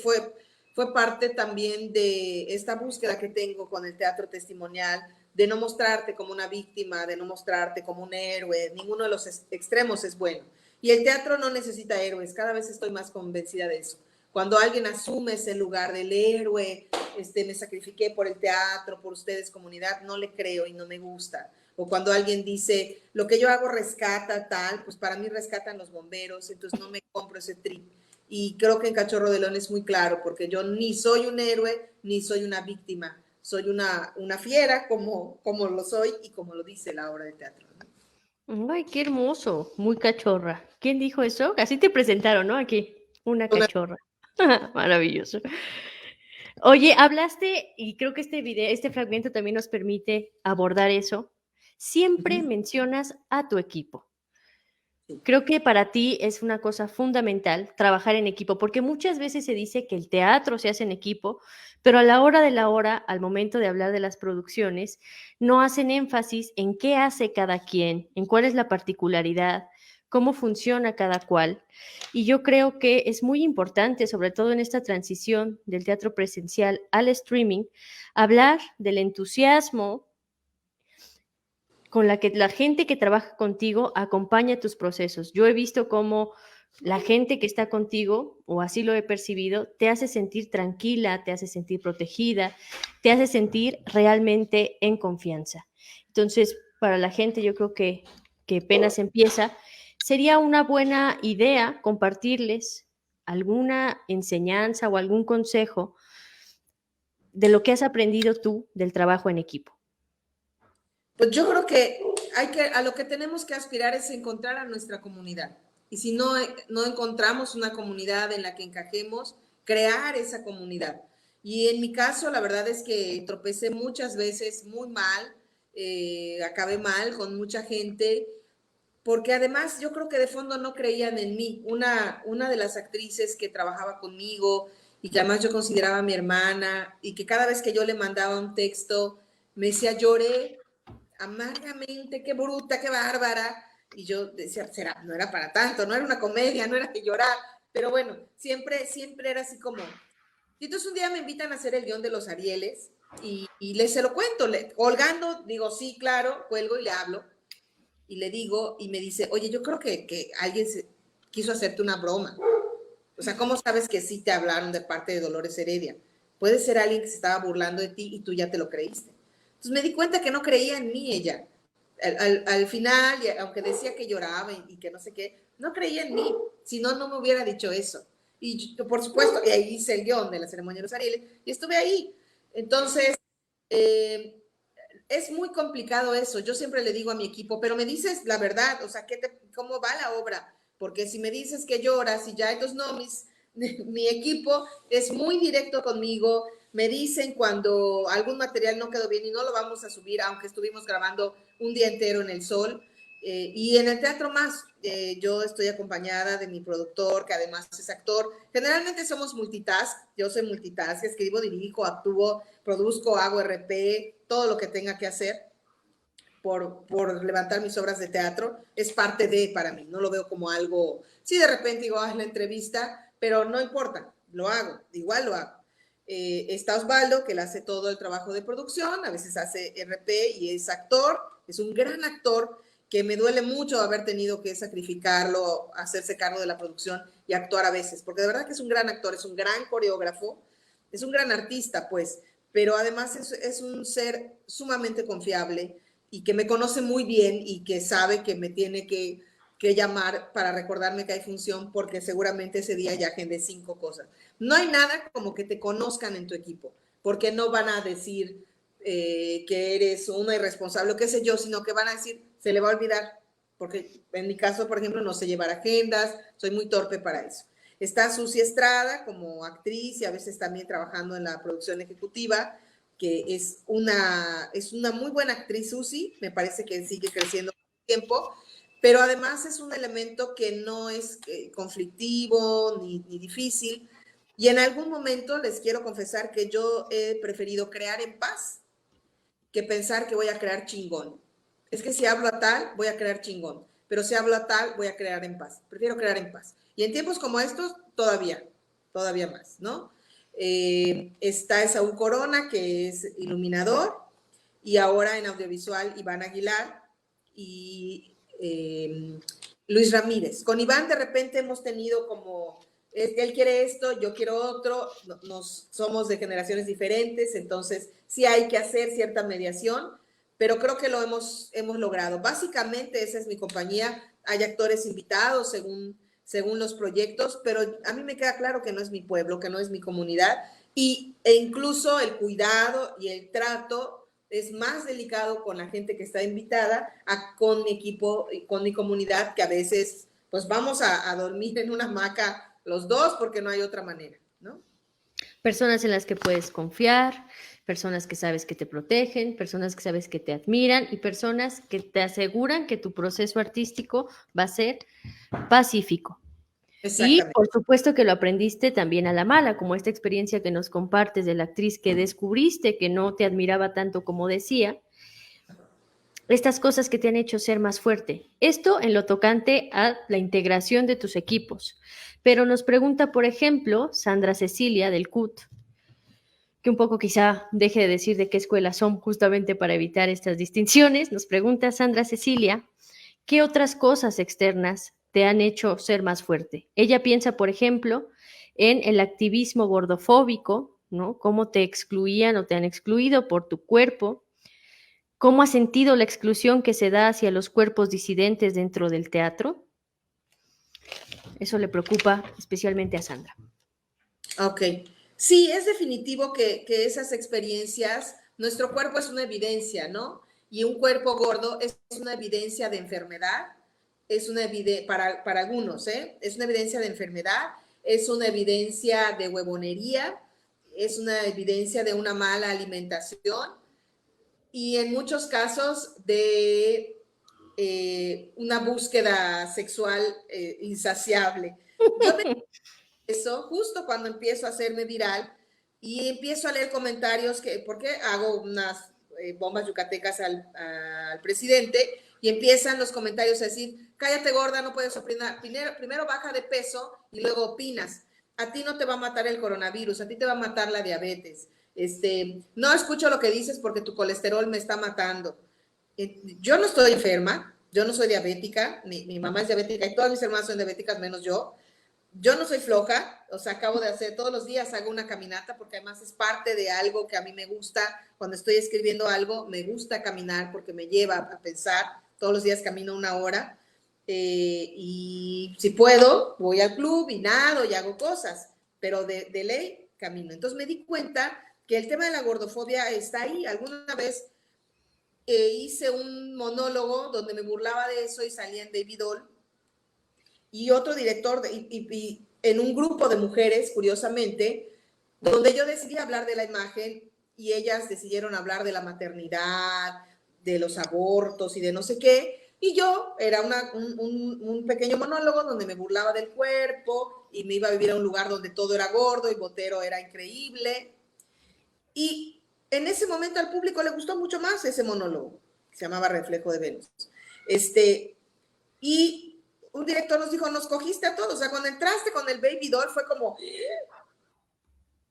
fue parte también de esta búsqueda que tengo con el teatro testimonial, de no mostrarte como una víctima, de no mostrarte como un héroe. Ninguno de los extremos es bueno. Y el teatro no necesita héroes, cada vez estoy más convencida de eso. Cuando alguien asume ese lugar del héroe, me sacrifiqué por el teatro, por ustedes, comunidad, no le creo y no me gusta. O cuando alguien dice, lo que yo hago rescata tal, pues para mí rescatan los bomberos, entonces no me compro ese trip. Y creo que en Cachorro de León es muy claro, porque yo ni soy un héroe, ni soy una víctima. Soy una fiera como lo soy y como lo dice la obra de teatro, ¿no? Ay, qué hermoso, muy cachorra. ¿Quién dijo eso? Así te presentaron, ¿no? Aquí, una cachorra. Maravilloso. Oye, hablaste, y creo que este fragmento también nos permite abordar eso. Siempre mencionas a tu equipo. Creo que para ti es una cosa fundamental trabajar en equipo, porque muchas veces se dice que el teatro se hace en equipo, pero a la hora de la hora, al momento de hablar de las producciones, no hacen énfasis en qué hace cada quien, en cuál es la particularidad, cómo funciona cada cual. Y yo creo que es muy importante, sobre todo en esta transición del teatro presencial al streaming, hablar del entusiasmo con la que la gente que trabaja contigo acompaña tus procesos. Yo he visto cómo la gente que está contigo, o así lo he percibido, te hace sentir tranquila, te hace sentir protegida, te hace sentir realmente en confianza. Entonces, para la gente, yo creo que apenas empieza, sería una buena idea compartirles alguna enseñanza o algún consejo de lo que has aprendido tú del trabajo en equipo. Pues yo creo que a lo que tenemos que aspirar es encontrar a nuestra comunidad. Y si no encontramos una comunidad en la que encajemos, crear esa comunidad. Y en mi caso, la verdad es que tropecé muchas veces muy mal, acabé mal con mucha gente, porque además yo creo que de fondo no creían en mí. Una de las actrices que trabajaba conmigo y que además yo consideraba mi hermana, y que cada vez que yo le mandaba un texto me decía, lloré amargamente, qué bruta, qué bárbara. Y yo decía, no era para tanto, no era una comedia, no era que llorar. Pero bueno, siempre era así como. Y entonces un día me invitan a hacer el guión de los Arieles y se lo cuento, colgando, digo, sí, claro, cuelgo y le hablo. Y le digo, y me dice, oye, yo creo que alguien quiso hacerte una broma. O sea, ¿cómo sabes que sí te hablaron de parte de Dolores Heredia? Puede ser alguien que se estaba burlando de ti y tú ya te lo creíste. Entonces me di cuenta que no creía en mí ella. Al final, aunque decía que lloraba y que no sé qué, no creía en mí. Si no, no me hubiera dicho eso. Y yo, por supuesto, y ahí hice el guión de la ceremonia de los Arieles y estuve ahí. Entonces, es muy complicado eso. Yo siempre le digo a mi equipo, pero me dices la verdad, o sea, ¿cómo va la obra? Porque si me dices que lloras y ya, entonces no, mi equipo es muy directo conmigo. Me dicen cuando algún material no quedó bien y no lo vamos a subir, aunque estuvimos grabando un día entero en el sol. Y en el teatro más, yo estoy acompañada de mi productor, que además es actor. Generalmente somos multitask, yo soy multitask, escribo, dirijo, actúo, produzco, hago RP, todo lo que tenga que hacer por levantar mis obras de teatro, es parte de para mí, no lo veo como algo, sí de repente digo, la entrevista, pero no importa, lo hago, igual lo hago. Está Osvaldo, que le hace todo el trabajo de producción, a veces hace RP y es actor, es un gran actor que me duele mucho haber tenido que sacrificarlo, hacerse cargo de la producción y actuar a veces, porque de verdad que es un gran actor, es un gran coreógrafo, es un gran artista, pues, pero además es un ser sumamente confiable y que me conoce muy bien y que sabe que me tiene que llamar para recordarme que hay función, porque seguramente ese día ya agendé 5 cosas. No hay nada como que te conozcan en tu equipo, porque no van a decir que eres una irresponsable, o qué sé yo, sino que van a decir, se le va a olvidar, porque en mi caso, por ejemplo, no sé llevar agendas, soy muy torpe para eso. Está Susi Estrada como actriz y a veces también trabajando en la producción ejecutiva, que es una muy buena actriz, Susi, me parece que sigue creciendo con el tiempo, pero además es un elemento que no es conflictivo ni difícil. Y en algún momento les quiero confesar que yo he preferido crear en paz que pensar que voy a crear chingón. Es que si hablo a tal, voy a crear chingón, pero si hablo a tal, voy a crear en paz. Prefiero crear en paz. Y en tiempos como estos, todavía más, ¿no? Está Esaú Corona, que es iluminador, y ahora en audiovisual Iván Aguilar y Luis Ramírez. Con Iván de repente hemos tenido como él quiere esto, yo quiero otro, somos de generaciones diferentes, entonces sí hay que hacer cierta mediación, pero creo que lo hemos logrado. Básicamente esa es mi compañía, hay actores invitados según los proyectos, pero a mí me queda claro que no es mi pueblo, que no es mi comunidad, e incluso el cuidado y el trato es más delicado con la gente que está invitada con mi equipo y con mi comunidad, que a veces pues vamos a dormir en una hamaca los dos porque no hay otra manera, ¿no? Personas en las que puedes confiar, personas que sabes que te protegen, personas que sabes que te admiran y personas que te aseguran que tu proceso artístico va a ser pacífico. Y por supuesto que lo aprendiste también a la mala, como esta experiencia que nos compartes de la actriz que descubriste que no te admiraba tanto como decía, estas cosas que te han hecho ser más fuerte. Esto en lo tocante a la integración de tus equipos. Pero nos pregunta, por ejemplo, Sandra Cecilia del CUT, que un poco quizá deje de decir de qué escuela son justamente para evitar estas distinciones. Nos pregunta Sandra Cecilia, ¿qué otras cosas externas te han hecho ser más fuerte? Ella piensa, por ejemplo, en el activismo gordofóbico, ¿no? Cómo te excluían o te han excluido por tu cuerpo. ¿Cómo has sentido la exclusión que se da hacia los cuerpos disidentes dentro del teatro? Eso le preocupa especialmente a Sandra. Ok. Sí, es definitivo que esas experiencias, nuestro cuerpo es una evidencia, ¿no? Y un cuerpo gordo es una evidencia de enfermedad, es una evidencia, para algunos, ¿eh? Es una evidencia de enfermedad, es una evidencia de huevonería, es una evidencia de una mala alimentación y en muchos casos de una búsqueda sexual insaciable. Yo me eso justo cuando empiezo a hacerme viral y empiezo a leer comentarios porque hago unas bombas yucatecas al presidente y empiezan los comentarios a decir, cállate gorda, no puedes opinar, primero baja de peso y luego opinas, a ti no te va a matar el coronavirus, a ti te va a matar la diabetes, no escucho lo que dices porque tu colesterol me está matando. Yo no estoy enferma, yo no soy diabética, mi mamá es diabética y todas mis hermanas son diabéticas menos yo. Yo no soy floja, o sea, acabo de hacer, todos los días hago una caminata porque además es parte de algo que a mí me gusta. Cuando estoy escribiendo algo, me gusta caminar porque me lleva a pensar. Todos los días camino 1 hora y si puedo, voy al club y nado y hago cosas, pero de ley camino. Entonces me di cuenta que el tema de la gordofobia está ahí. Alguna vez hice un monólogo donde me burlaba de eso y salía en Baby Doll. Y otro director, y en un grupo de mujeres, curiosamente, donde yo decidí hablar de la imagen y ellas decidieron hablar de la maternidad, de los abortos y de no sé qué, y yo era un pequeño monólogo donde me burlaba del cuerpo y me iba a vivir a un lugar donde todo era gordo y Botero era increíble. Y en ese momento al público le gustó mucho más ese monólogo, que se llamaba Reflejo de Venus. Y un director nos dijo, nos cogiste a todos, o sea, cuando entraste con el Baby Doll fue como...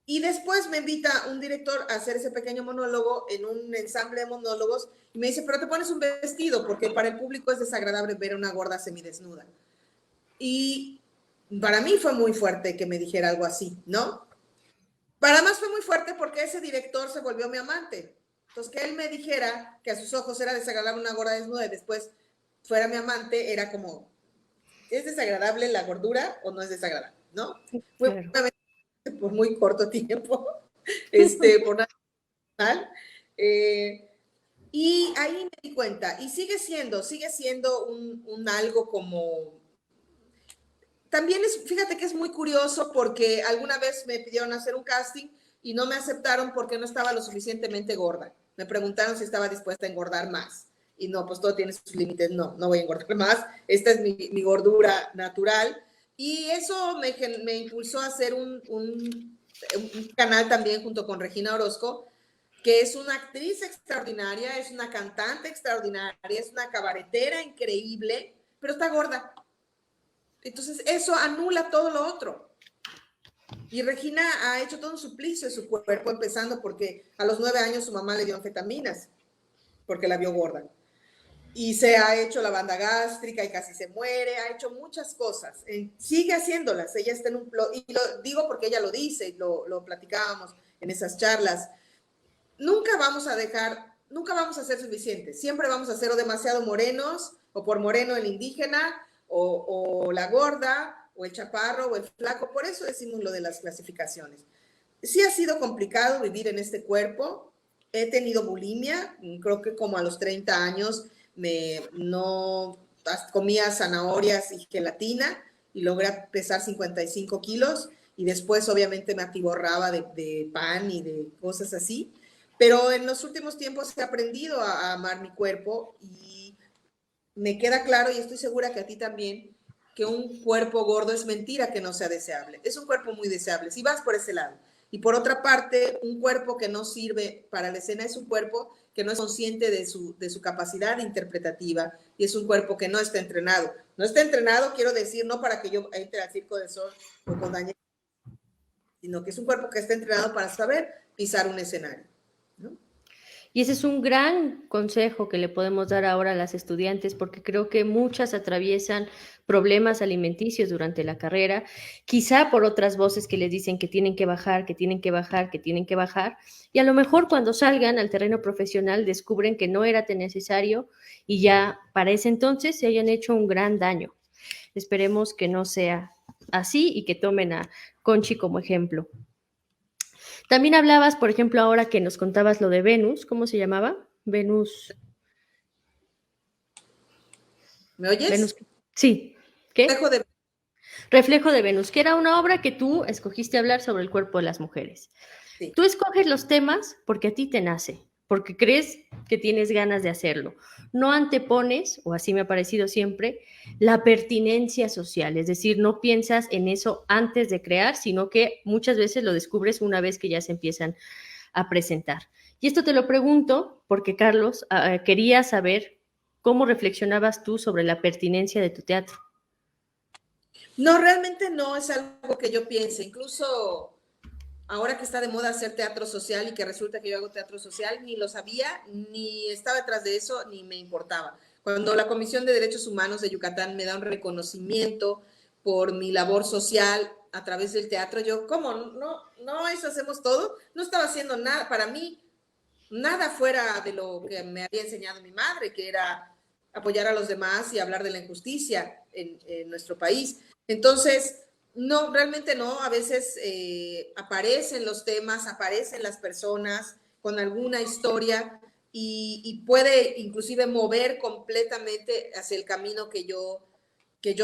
Y después me invita un director a hacer ese pequeño monólogo en un ensamble de monólogos y me dice, pero te pones un vestido porque para el público es desagradable ver a una gorda semidesnuda. Y para mí fue muy fuerte que me dijera algo así, ¿no? Para más fue muy fuerte porque ese director se volvió mi amante. Entonces, que él me dijera que a sus ojos era desagradable una gorda desnuda y después fuera mi amante, era como... ¿Es desagradable la gordura o no es desagradable? ¿No? Fue claro. Por muy corto tiempo, por nada mal. Y ahí me di cuenta, y sigue siendo un algo como... También fíjate que es muy curioso porque alguna vez me pidieron hacer un casting y no me aceptaron porque no estaba lo suficientemente gorda. Me preguntaron si estaba dispuesta a engordar más. Y no, pues todo tiene sus límites, no voy a engordar más, esta es mi gordura natural, y eso me impulsó a hacer un canal también junto con Regina Orozco, que es una actriz extraordinaria, es una cantante extraordinaria, es una cabaretera increíble, pero está gorda. Entonces eso anula todo lo otro. Y Regina ha hecho todo un suplicio de su cuerpo, empezando porque a los 9 años su mamá le dio anfetaminas, porque la vio gorda. y se ha hecho la banda gástrica y casi se muere, ha hecho muchas cosas, sigue haciéndolas, ella está en un, y lo digo porque ella lo dice, y lo platicábamos en esas charlas, nunca vamos a ser suficientes, siempre vamos a ser o demasiado morenos, o por moreno el indígena, o la gorda, o el chaparro, o el flaco, por eso decimos lo de las clasificaciones. Sí ha sido complicado vivir en este cuerpo, he tenido bulimia, creo que como a los 30 años comía zanahorias y gelatina y logré pesar 55 kilos y después obviamente me atiborraba de pan y de cosas así, pero en los últimos tiempos he aprendido a amar mi cuerpo y me queda claro, y estoy segura que a ti también, que un cuerpo gordo es mentira que no sea deseable, es un cuerpo muy deseable, si vas por ese lado. Y por otra parte, un cuerpo que no sirve para la escena es un cuerpo que no es consciente de su capacidad interpretativa y es un cuerpo que no está entrenado. No está entrenado, quiero decir, no para que yo entre al Circo del Sol o con Daniel, sino que es un cuerpo que está entrenado para saber pisar un escenario, ¿no? Y ese es un gran consejo que le podemos dar ahora a las estudiantes, porque creo que muchas atraviesan problemas alimenticios durante la carrera, quizá por otras voces que les dicen que tienen que bajar, que tienen que bajar, que tienen que bajar, y a lo mejor cuando salgan al terreno profesional descubren que no era tan necesario y ya para ese entonces se hayan hecho un gran daño. Esperemos que no sea así y que tomen a Conchi como ejemplo. También hablabas, por ejemplo, ahora que nos contabas lo de Venus, ¿cómo se llamaba? Venus. ¿Me oyes? Venus. Sí. ¿Qué? Reflejo de Venus, que era una obra que tú escogiste hablar sobre el cuerpo de las mujeres. Sí. Tú escoges los temas porque a ti te nace, porque crees que tienes ganas de hacerlo. No antepones, o así me ha parecido siempre, la pertinencia social, es decir, no piensas en eso antes de crear, sino que muchas veces lo descubres una vez que ya se empiezan a presentar. Y esto te lo pregunto porque, Carlos, quería saber cómo reflexionabas tú sobre la pertinencia de tu teatro. No, realmente no es algo que yo piense, incluso ahora que está de moda hacer teatro social y que resulta que yo hago teatro social, ni lo sabía, ni estaba detrás de eso, ni me importaba. Cuando la Comisión de Derechos Humanos de Yucatán me da un reconocimiento por mi labor social a través del teatro, yo, ¿cómo? No, eso hacemos todo. No estaba haciendo nada, para mí, nada fuera de lo que me había enseñado mi madre, que era apoyar a los demás y hablar de la injusticia en nuestro país. Entonces, no, realmente no. A veces aparecen los temas, aparecen las personas con alguna historia y puede inclusive mover completamente hacia el camino que yo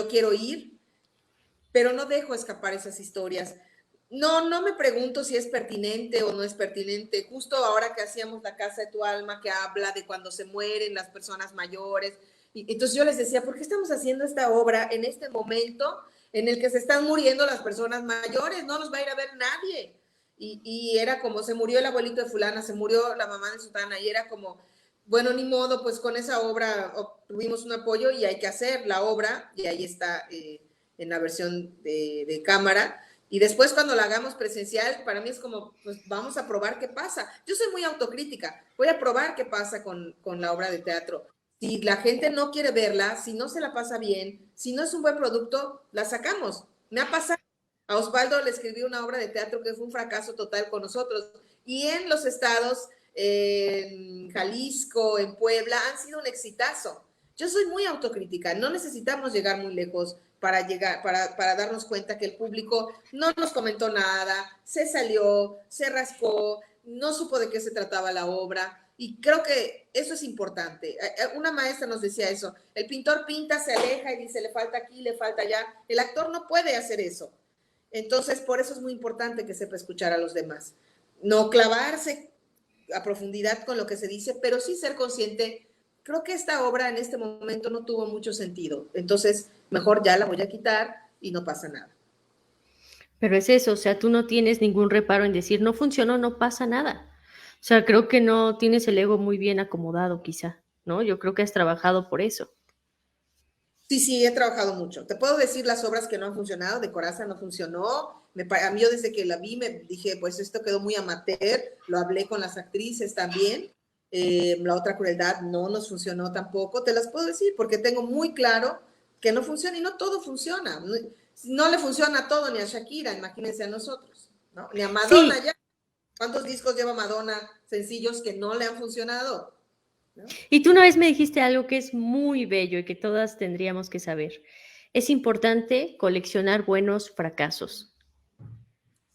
quiero ir, pero no dejo escapar esas historias. No me pregunto si es pertinente o no es pertinente. Justo ahora que hacíamos la Casa de tu Alma, que habla de cuando se mueren las personas mayores, y entonces yo les decía, ¿por qué estamos haciendo esta obra en este momento en el que se están muriendo las personas mayores? No nos va a ir a ver nadie. Y era como, se murió el abuelito de fulana, se murió la mamá de sutana, y era como, bueno, ni modo, pues con esa obra obtuvimos un apoyo y hay que hacer la obra, y ahí está en la versión de cámara. Y después cuando la hagamos presencial, para mí es como, pues vamos a probar qué pasa. Yo soy muy autocrítica, voy a probar qué pasa con la obra de teatro. Si la gente no quiere verla, si no se la pasa bien, si no es un buen producto, la sacamos. Me ha pasado. A Osvaldo le escribí una obra de teatro que fue un fracaso total con nosotros. Y en los estados, en Jalisco, en Puebla, han sido un exitazo. Yo soy muy autocrítica, no necesitamos llegar muy lejos para darnos cuenta que el público no nos comentó nada, se salió, se rascó, no supo de qué se trataba la obra. Y creo que eso es importante. Una maestra nos decía eso, el pintor pinta, se aleja y dice, le falta aquí, le falta allá. El actor no puede hacer eso. Entonces, por eso es muy importante que sepa escuchar a los demás. No clavarse a profundidad con lo que se dice, pero sí ser consciente. Creo que esta obra en este momento no tuvo mucho sentido. Entonces, mejor ya la voy a quitar y no pasa nada. Pero es eso, o sea, tú no tienes ningún reparo en decir, no funcionó, no pasa nada. O sea, creo que no tienes el ego muy bien acomodado, quizá, ¿no? Yo creo que has trabajado por eso. Sí, he trabajado mucho. Te puedo decir las obras que no han funcionado. De Coraza no funcionó. A mí, yo desde que la vi, me dije, pues esto quedó muy amateur. Lo hablé con las actrices también. La otra crueldad no nos funcionó tampoco, te las puedo decir porque tengo muy claro que no funciona y no todo funciona. No le funciona a todo, ni a Shakira, imagínense a nosotros, ¿no? Ni a Madonna Sí. ya. ¿Cuántos discos lleva Madonna sencillos que no le han funcionado? ¿No? Y tú una vez me dijiste algo que es muy bello y que todas tendríamos que saber. Es importante coleccionar buenos fracasos.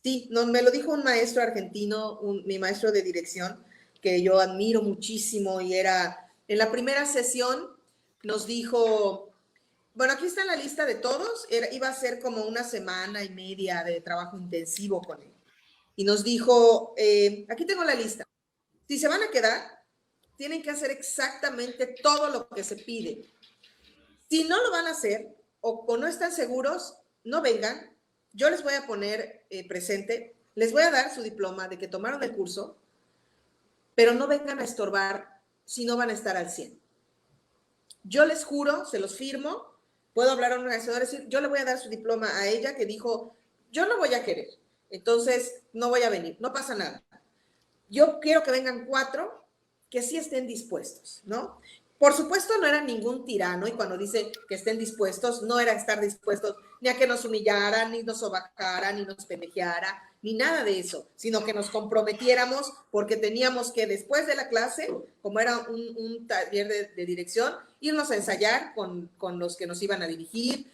Sí, no, me lo dijo un maestro argentino, mi maestro de dirección, que yo admiro muchísimo y era, en la primera sesión nos dijo, bueno, aquí está la lista de todos, iba a ser como una semana y media de trabajo intensivo con él. Y nos dijo, aquí tengo la lista, si se van a quedar, tienen que hacer exactamente todo lo que se pide. Si no lo van a hacer o no están seguros, no vengan. Yo les voy a poner presente, les voy a dar su diploma de que tomaron el curso, pero no vengan a estorbar si no van a estar al 100. Yo les juro, se los firmo, puedo hablar a un organizador y decir, yo le voy a dar su diploma a ella que dijo, yo no voy a querer, entonces no voy a venir, no pasa nada. Yo quiero que vengan 4 que sí estén dispuestos, ¿no? Por supuesto, no era ningún tirano, y cuando dice que estén dispuestos, no era estar dispuestos ni a que nos humillaran, ni nos sobajaran, ni nos pendejeara, ni nada de eso, sino que nos comprometiéramos porque teníamos que, después de la clase, como era un taller de dirección, irnos a ensayar con los que nos iban a dirigir,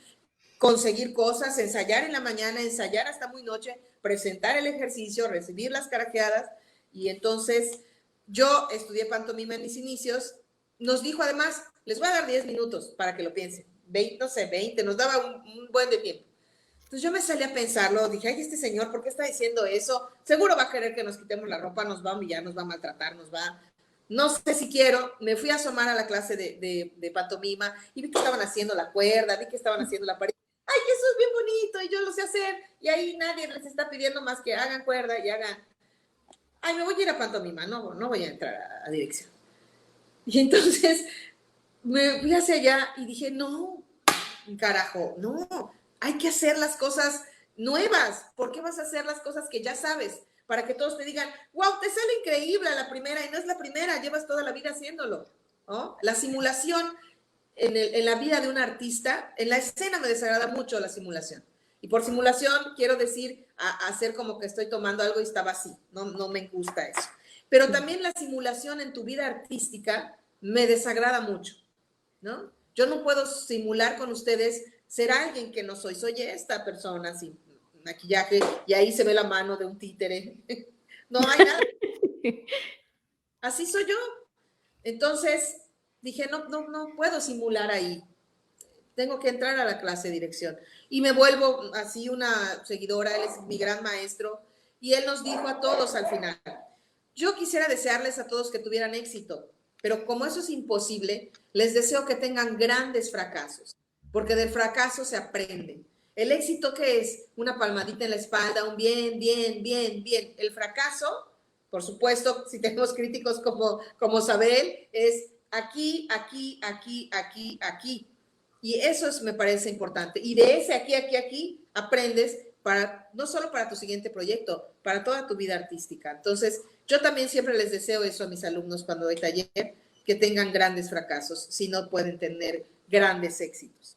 conseguir cosas, ensayar en la mañana, ensayar hasta muy noche, presentar el ejercicio, recibir las carajeadas, y entonces yo estudié pantomima en mis inicios. Nos dijo además, les voy a dar 10 minutos para que lo piensen, 20, no sé, 20, nos daba un buen de tiempo. Entonces yo me salí a pensarlo, dije, ay, este señor, ¿por qué está diciendo eso? Seguro va a querer que nos quitemos la ropa, nos va a humillar, nos va a maltratar, no sé si quiero. Me fui a asomar a la clase de pantomima y vi que estaban haciendo la cuerda, vi que estaban haciendo la pared. Ay, eso es bien bonito y yo lo sé hacer, y ahí nadie les está pidiendo más que hagan cuerda y hagan. Ay, me voy a ir a pantomima, no voy a entrar a dirección. Y entonces me fui hacia allá y dije, no, carajo, no, hay que hacer las cosas nuevas. ¿Por qué vas a hacer las cosas que ya sabes? Para que todos te digan, wow, te sale increíble a la primera, y no es la primera, llevas toda la vida haciéndolo, ¿no? La simulación en la vida de un artista, en la escena me desagrada mucho la simulación. Y por simulación quiero decir hacer como que estoy tomando algo y estaba así, no me gusta eso. Pero también la simulación en tu vida artística me desagrada mucho, ¿no? Yo no puedo simular con ustedes ser alguien que no soy. Soy esta persona sin maquillaje y ahí se ve la mano de un títere. No hay nada. Así soy yo. Entonces dije, no puedo simular ahí. Tengo que entrar a la clase de dirección. Y me vuelvo así una seguidora, él es mi gran maestro, y él nos dijo a todos al final, yo quisiera desearles a todos que tuvieran éxito, pero como eso es imposible, les deseo que tengan grandes fracasos, porque del fracaso se aprende. El éxito, ¿qué es? Una palmadita en la espalda, un bien, bien, bien, bien. El fracaso, por supuesto, si tenemos críticos como Sabel, es aquí, aquí, aquí, aquí, aquí. Y eso me parece importante. Y de ese aquí, aquí, aquí, aprendes no solo para tu siguiente proyecto, para toda tu vida artística. Entonces, yo también siempre les deseo eso a mis alumnos cuando doy taller, que tengan grandes fracasos, si no pueden tener grandes éxitos.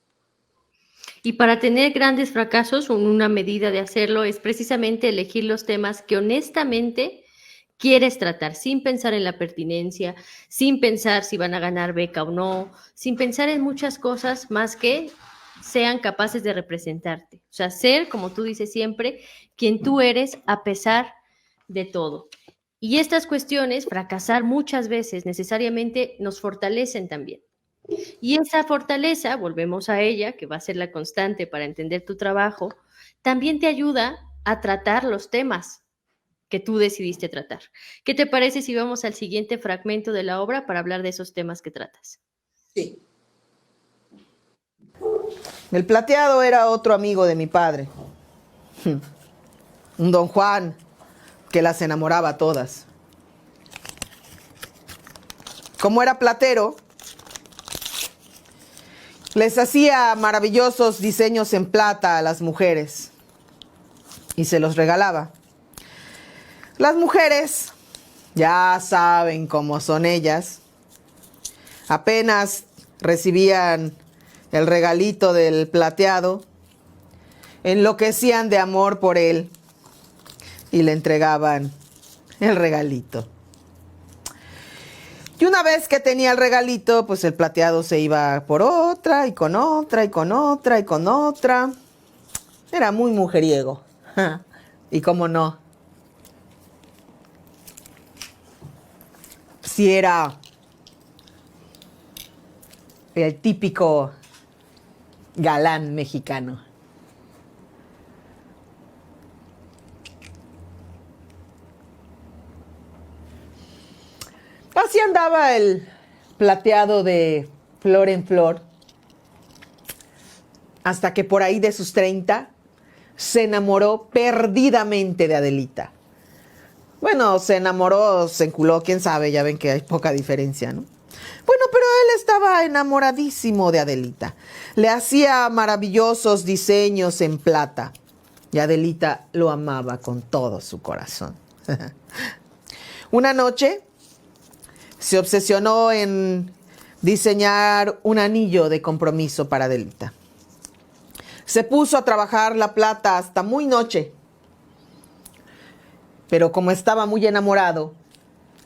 Y para tener grandes fracasos, una medida de hacerlo es precisamente elegir los temas que honestamente quieres tratar, sin pensar en la pertinencia, sin pensar si van a ganar beca o no, sin pensar en muchas cosas más que sean capaces de representarte. O sea, ser, como tú dices siempre, quien tú eres a pesar de todo. Y estas cuestiones, fracasar muchas veces necesariamente nos fortalecen también. Y esa fortaleza, volvemos a ella, que va a ser la constante para entender tu trabajo, también te ayuda a tratar los temas que tú decidiste tratar. ¿Qué te parece si vamos al siguiente fragmento de la obra para hablar de esos temas que tratas? Sí. El plateado era otro amigo de mi padre. Un don Juan que las enamoraba a todas. Como era platero, les hacía maravillosos diseños en plata a las mujeres y se los regalaba. Las mujeres Ya saben cómo son ellas. Apenas recibían el regalito del plateado, enloquecían de amor por él y le entregaban el regalito. Y una vez que tenía el regalito, pues el plateado se iba por otra y con otra y con otra y con otra. Era muy mujeriego. Y cómo no, si era el típico galán mexicano. Así andaba el plateado de flor en flor, hasta que por ahí de sus 30 se enamoró perdidamente de Adelita. Bueno, se enamoró, se enculó, quién sabe, ya ven que hay poca diferencia, ¿no? Bueno, pero él estaba enamoradísimo de Adelita. Le hacía maravillosos diseños en plata y Adelita lo amaba con todo su corazón. Una noche se obsesionó en diseñar un anillo de compromiso para Adelita. Se puso a trabajar la plata hasta muy noche. Pero como estaba muy enamorado,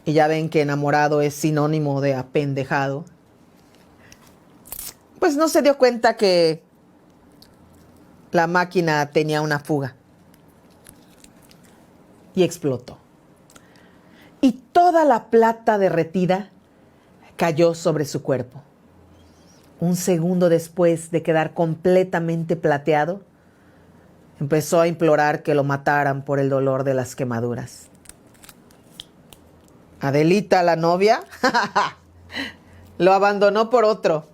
y ya ven que enamorado es sinónimo de apendejado, pues no se dio cuenta que la máquina tenía una fuga. Y explotó. Y toda la plata derretida cayó sobre su cuerpo. Un segundo después de quedar completamente plateado, empezó a implorar que lo mataran por el dolor de las quemaduras. Adelita, la novia, lo abandonó por otro.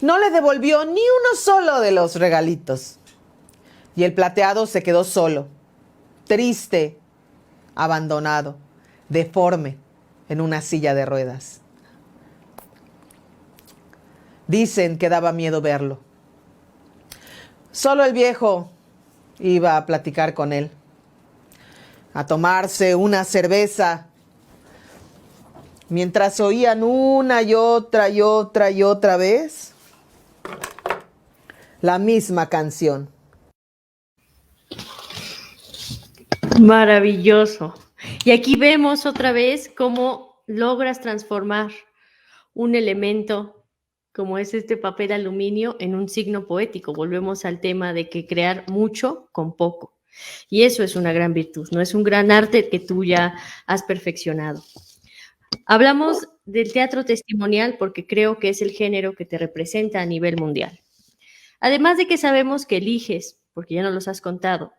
No le devolvió ni uno solo de los regalitos. Y el plateado se quedó solo, triste, abandonado, deforme, en una silla de ruedas. Dicen que daba miedo verlo. Solo el viejo iba a platicar con él, a tomarse una cerveza, mientras oían una y otra y otra y otra vez la misma canción. Maravilloso. Y aquí vemos otra vez cómo logras transformar un elemento como es este papel aluminio en un signo poético. Volvemos al tema de que crear mucho con poco. Y eso es una gran virtud, no es un gran arte que tú ya has perfeccionado. Hablamos del teatro testimonial porque creo que es el género que te representa a nivel mundial. Además de que sabemos que eliges, porque ya nos los has contado,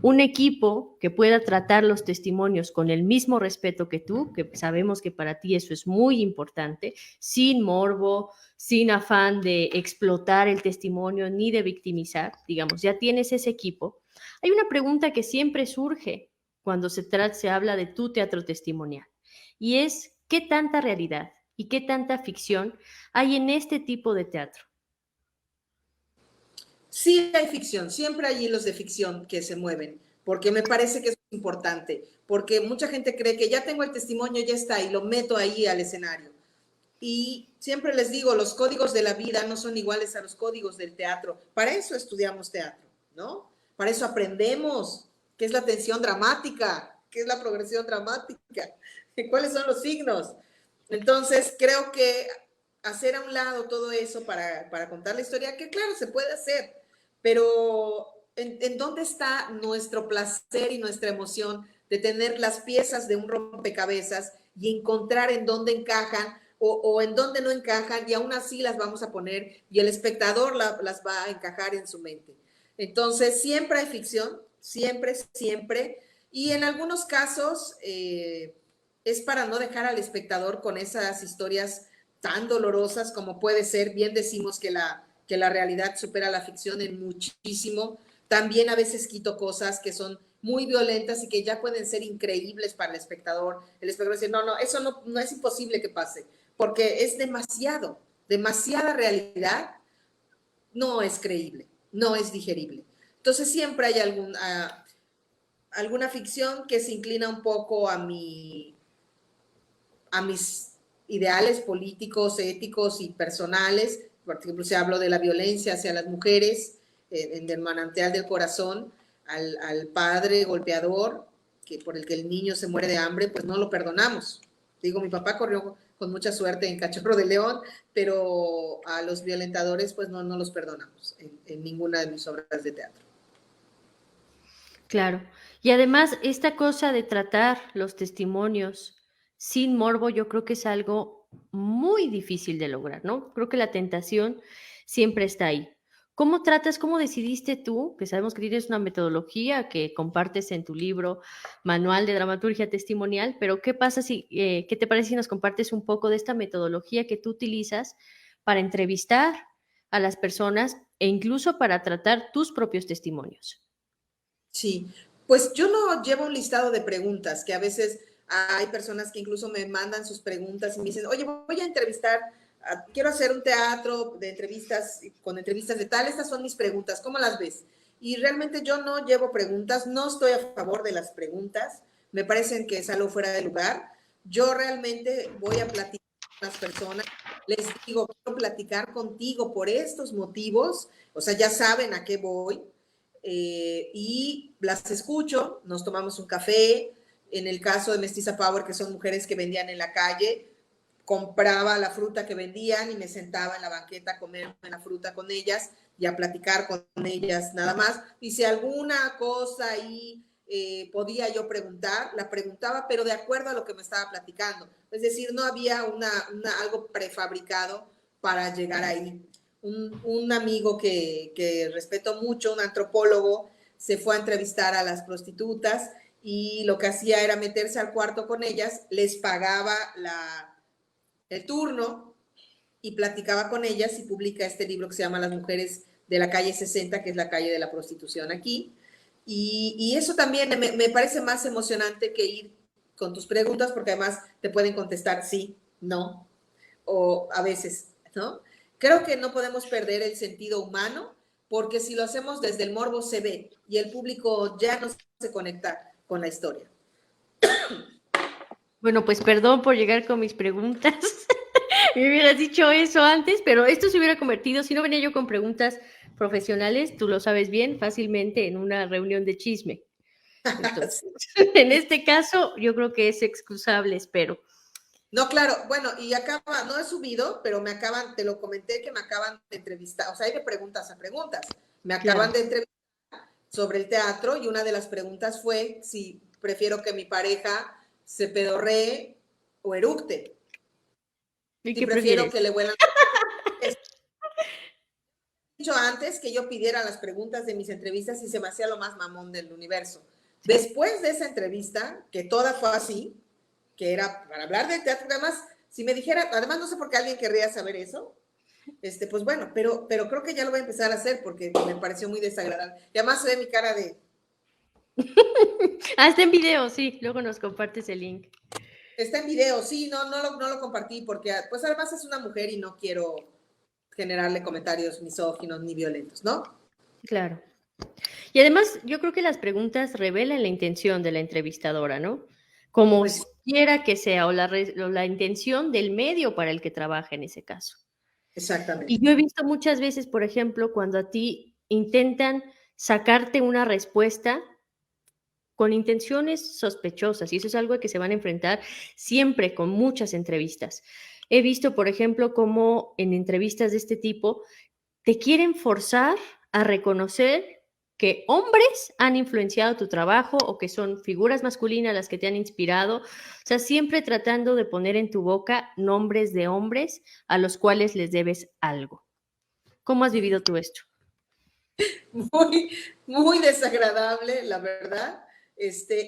un equipo que pueda tratar los testimonios con el mismo respeto que tú, que sabemos que para ti eso es muy importante, sin morbo, sin afán de explotar el testimonio ni de victimizar, digamos, ya tienes ese equipo. Hay una pregunta que siempre surge cuando se habla de tu teatro testimonial, y es, ¿qué tanta realidad y qué tanta ficción hay en este tipo de teatro? Sí hay ficción, siempre hay hilos de ficción que se mueven, porque me parece que es importante, porque mucha gente cree que ya tengo el testimonio, ya está, y lo meto ahí al escenario. Y siempre les digo, los códigos de la vida no son iguales a los códigos del teatro. Para eso estudiamos teatro, ¿no? Para eso aprendemos qué es la tensión dramática, qué es la progresión dramática, cuáles son los signos. Entonces, creo que hacer a un lado todo eso para contar la historia, que claro, se puede hacer, pero ¿en dónde está nuestro placer y nuestra emoción de tener las piezas de un rompecabezas y encontrar en dónde encajan o en dónde no encajan y aún así las vamos a poner y el espectador las va a encajar en su mente? Entonces, siempre hay ficción, siempre, siempre, y en algunos casos es para no dejar al espectador con esas historias tan dolorosas como puede ser. Bien decimos que la realidad supera la ficción en muchísimo. También a veces quito cosas que son muy violentas y que ya pueden ser increíbles para el espectador. El espectador dice, no, eso no es imposible que pase, porque es demasiada realidad, no es creíble, no es digerible. Entonces siempre hay alguna ficción que se inclina un poco a mi a mis ideales políticos, éticos y personales. Por ejemplo, si hablo de la violencia hacia las mujeres, en el manantial del corazón, al padre golpeador, que por el que el niño se muere de hambre, pues no lo perdonamos. Digo, mi papá corrió con mucha suerte en Cachorro de León, pero a los violentadores pues no los perdonamos en ninguna de mis obras de teatro. Claro. Y además, esta cosa de tratar los testimonios sin morbo, yo creo que es algo muy difícil de lograr, ¿no? Creo que la tentación siempre está ahí. ¿Cómo tratas, cómo decidiste tú, que sabemos que tienes una metodología que compartes en tu libro, Manual de Dramaturgia Testimonial, pero qué pasa si, qué te parece si nos compartes un poco de esta metodología que tú utilizas para entrevistar a las personas e incluso para tratar tus propios testimonios? Sí, pues yo no llevo un listado de preguntas, que a veces hay personas que incluso me mandan sus preguntas y me dicen, oye, voy a entrevistar, quiero hacer un teatro de entrevistas, con entrevistas de tal, estas son mis preguntas, ¿cómo las ves? Y realmente yo no llevo preguntas, no estoy a favor de las preguntas, me parecen que es algo fuera de lugar. Yo realmente voy a platicar con las personas, les digo, quiero platicar contigo por estos motivos, o sea, ya saben a qué voy. Y las escucho, nos tomamos un café. En el caso de Mestiza Power, que son mujeres que vendían en la calle, compraba la fruta que vendían y me sentaba en la banqueta a comer la fruta con ellas y a platicar con ellas nada más. Y si alguna cosa ahí podía yo preguntar, la preguntaba, pero de acuerdo a lo que me estaba platicando. Es decir, no había algo prefabricado para llegar ahí. Un amigo que respeto mucho, un antropólogo, se fue a entrevistar a las prostitutas y lo que hacía era meterse al cuarto con ellas, les pagaba el turno y platicaba con ellas y publica este libro que se llama Las mujeres de la calle 60, que es la calle de la prostitución aquí. Y eso también me parece más emocionante que ir con tus preguntas, porque además te pueden contestar sí, no, o a veces, ¿no? Creo que no podemos perder el sentido humano, porque si lo hacemos desde el morbo se ve y el público ya no se conecta con la historia. Bueno, pues perdón por llegar con mis preguntas. Me hubieras dicho eso antes, pero esto se hubiera convertido, si no venía yo con preguntas profesionales, tú lo sabes bien, fácilmente en una reunión de chisme. Entonces, en este caso, yo creo que es excusable, espero. No, claro, bueno, y acaba, no he subido, pero te lo comenté que me acaban de entrevistar, o sea, hay de preguntas a preguntas. Me acaban de entrevistar sobre el teatro y una de las preguntas fue si prefiero que mi pareja se pedorree o eructe. ¿Y si qué prefiero prefieres? que le vuelan. He dicho antes que yo pidiera las preguntas de mis entrevistas y se me hacía lo más mamón del universo. Después de esa entrevista, que toda fue así, que era para hablar del teatro, además, si me dijera, además no sé por qué alguien querría saber eso, pues bueno, pero creo que ya lo voy a empezar a hacer porque me pareció muy desagradable. Y además se ve mi cara de... Está en video, sí, luego nos compartes el link. Está en video, sí, no lo compartí porque pues además es una mujer y no quiero generarle comentarios misóginos ni violentos, ¿no? Claro. Y además, yo creo que las preguntas revelan la intención de la entrevistadora, ¿no? Como Pues, quiera que sea, o la intención del medio para el que trabaja en ese caso. exactamente. Y yo he visto muchas veces, por ejemplo, cuando a ti intentan sacarte una respuesta con intenciones sospechosas, y eso es algo que se van a enfrentar siempre con muchas entrevistas. He visto, por ejemplo, cómo en entrevistas de este tipo te quieren forzar a reconocer que hombres han influenciado tu trabajo o que son figuras masculinas las que te han inspirado, o sea, siempre tratando de poner en tu boca nombres de hombres a los cuales les debes algo. ¿Cómo has vivido tú esto? Muy, muy desagradable, la verdad.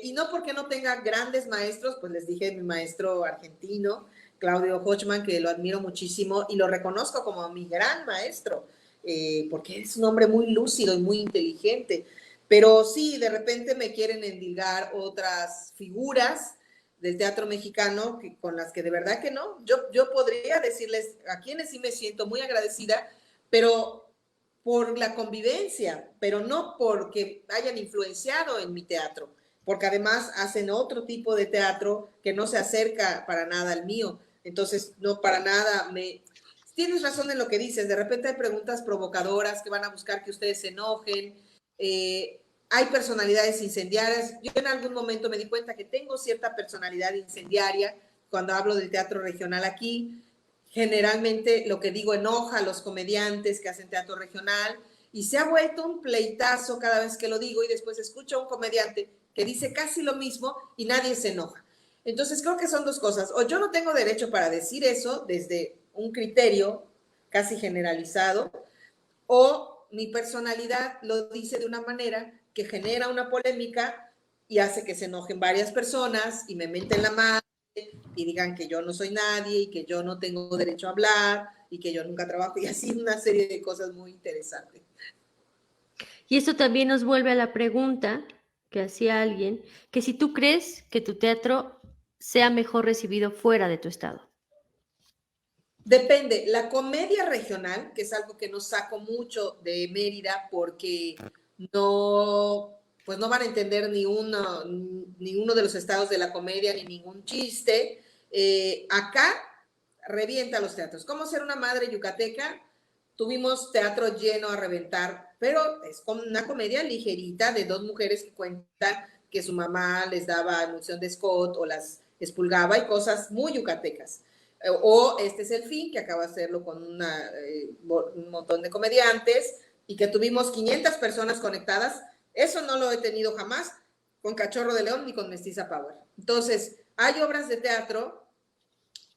Y no porque no tenga grandes maestros, pues les dije mi maestro argentino, Claudio Hochman, que lo admiro muchísimo y lo reconozco como mi gran maestro, porque es un hombre muy lúcido y muy inteligente. Pero sí, de repente me quieren endilgar otras figuras del teatro mexicano con las que de verdad que no. Yo podría decirles a quienes sí me siento muy agradecida, pero por la convivencia, pero no porque hayan influenciado en mi teatro. porque además hacen otro tipo de teatro que no se acerca para nada al mío. Entonces, no para nada me... Tienes razón en lo que dices, de repente hay preguntas provocadoras que van a buscar que ustedes se enojen, hay personalidades incendiarias. Yo en algún momento me di cuenta que tengo cierta personalidad incendiaria cuando hablo del teatro regional aquí. Generalmente lo que digo enoja a los comediantes que hacen teatro regional y se ha vuelto un pleitazo cada vez que lo digo y después escucho a un comediante que dice casi lo mismo y nadie se enoja. Entonces creo que son dos cosas. O yo no tengo derecho para decir eso desde un criterio casi generalizado, o mi personalidad lo dice de una manera que genera una polémica y hace que se enojen varias personas y me menten la madre y digan que yo no soy nadie y que yo no tengo derecho a hablar y que yo nunca trabajo y así una serie de cosas muy interesantes. Y esto también nos vuelve a la pregunta que hacía alguien, que si tú crees que tu teatro sea mejor recibido fuera de tu estado. Depende, la comedia regional, que es algo que no saco mucho de Mérida porque no, pues no van a entender ni uno de los estados de la comedia ni ningún chiste. Acá revienta los teatros. ¿Cómo ser una madre yucateca? Tuvimos teatro lleno a reventar, pero es como una comedia ligerita de dos mujeres que cuentan que su mamá les daba emulsión de Scott o las expulgaba y cosas muy yucatecas. O Este es el fin, que acaba de hacerlo con un montón de comediantes y que tuvimos 500 personas conectadas. Eso no lo he tenido jamás con Cachorro de León ni con Mestiza Power. Entonces, hay obras de teatro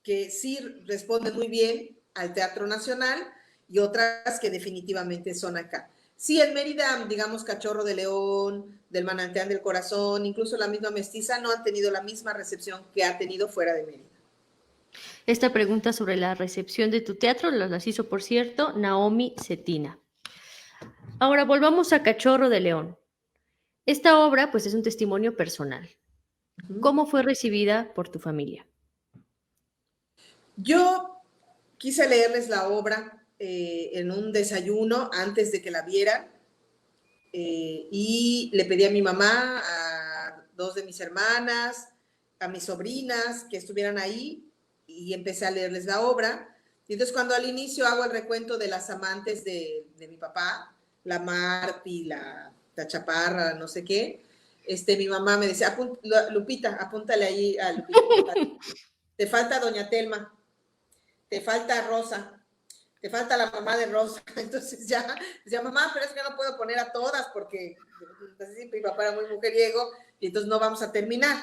que sí responden muy bien al Teatro Nacional y otras que definitivamente son acá. Sí, en Mérida, digamos, Cachorro de León, del Manantial del Corazón, incluso la misma Mestiza, no han tenido la misma recepción que ha tenido fuera de Mérida. Esta pregunta sobre la recepción de tu teatro las hizo, por cierto, Naomi Cetina. Ahora volvamos a Cachorro de León. Esta obra, pues, es un testimonio personal. ¿Cómo fue recibida por tu familia? Yo quise leerles la obra en un desayuno antes de que la vieran y le pedí a mi mamá, a dos de mis hermanas, a mis sobrinas que estuvieran ahí y empecé a leerles la obra. Y entonces cuando al inicio hago el recuento de las amantes de mi papá, la Marti, la Chaparra, no sé qué, mi mamá me decía, Lupita, apúntale ahí a Lupita, te falta Doña Telma, te falta Rosa, te falta la mamá de Rosa. Entonces ya decía, mamá, pero es que no puedo poner a todas porque mi papá era muy mujeriego y entonces no vamos a terminar.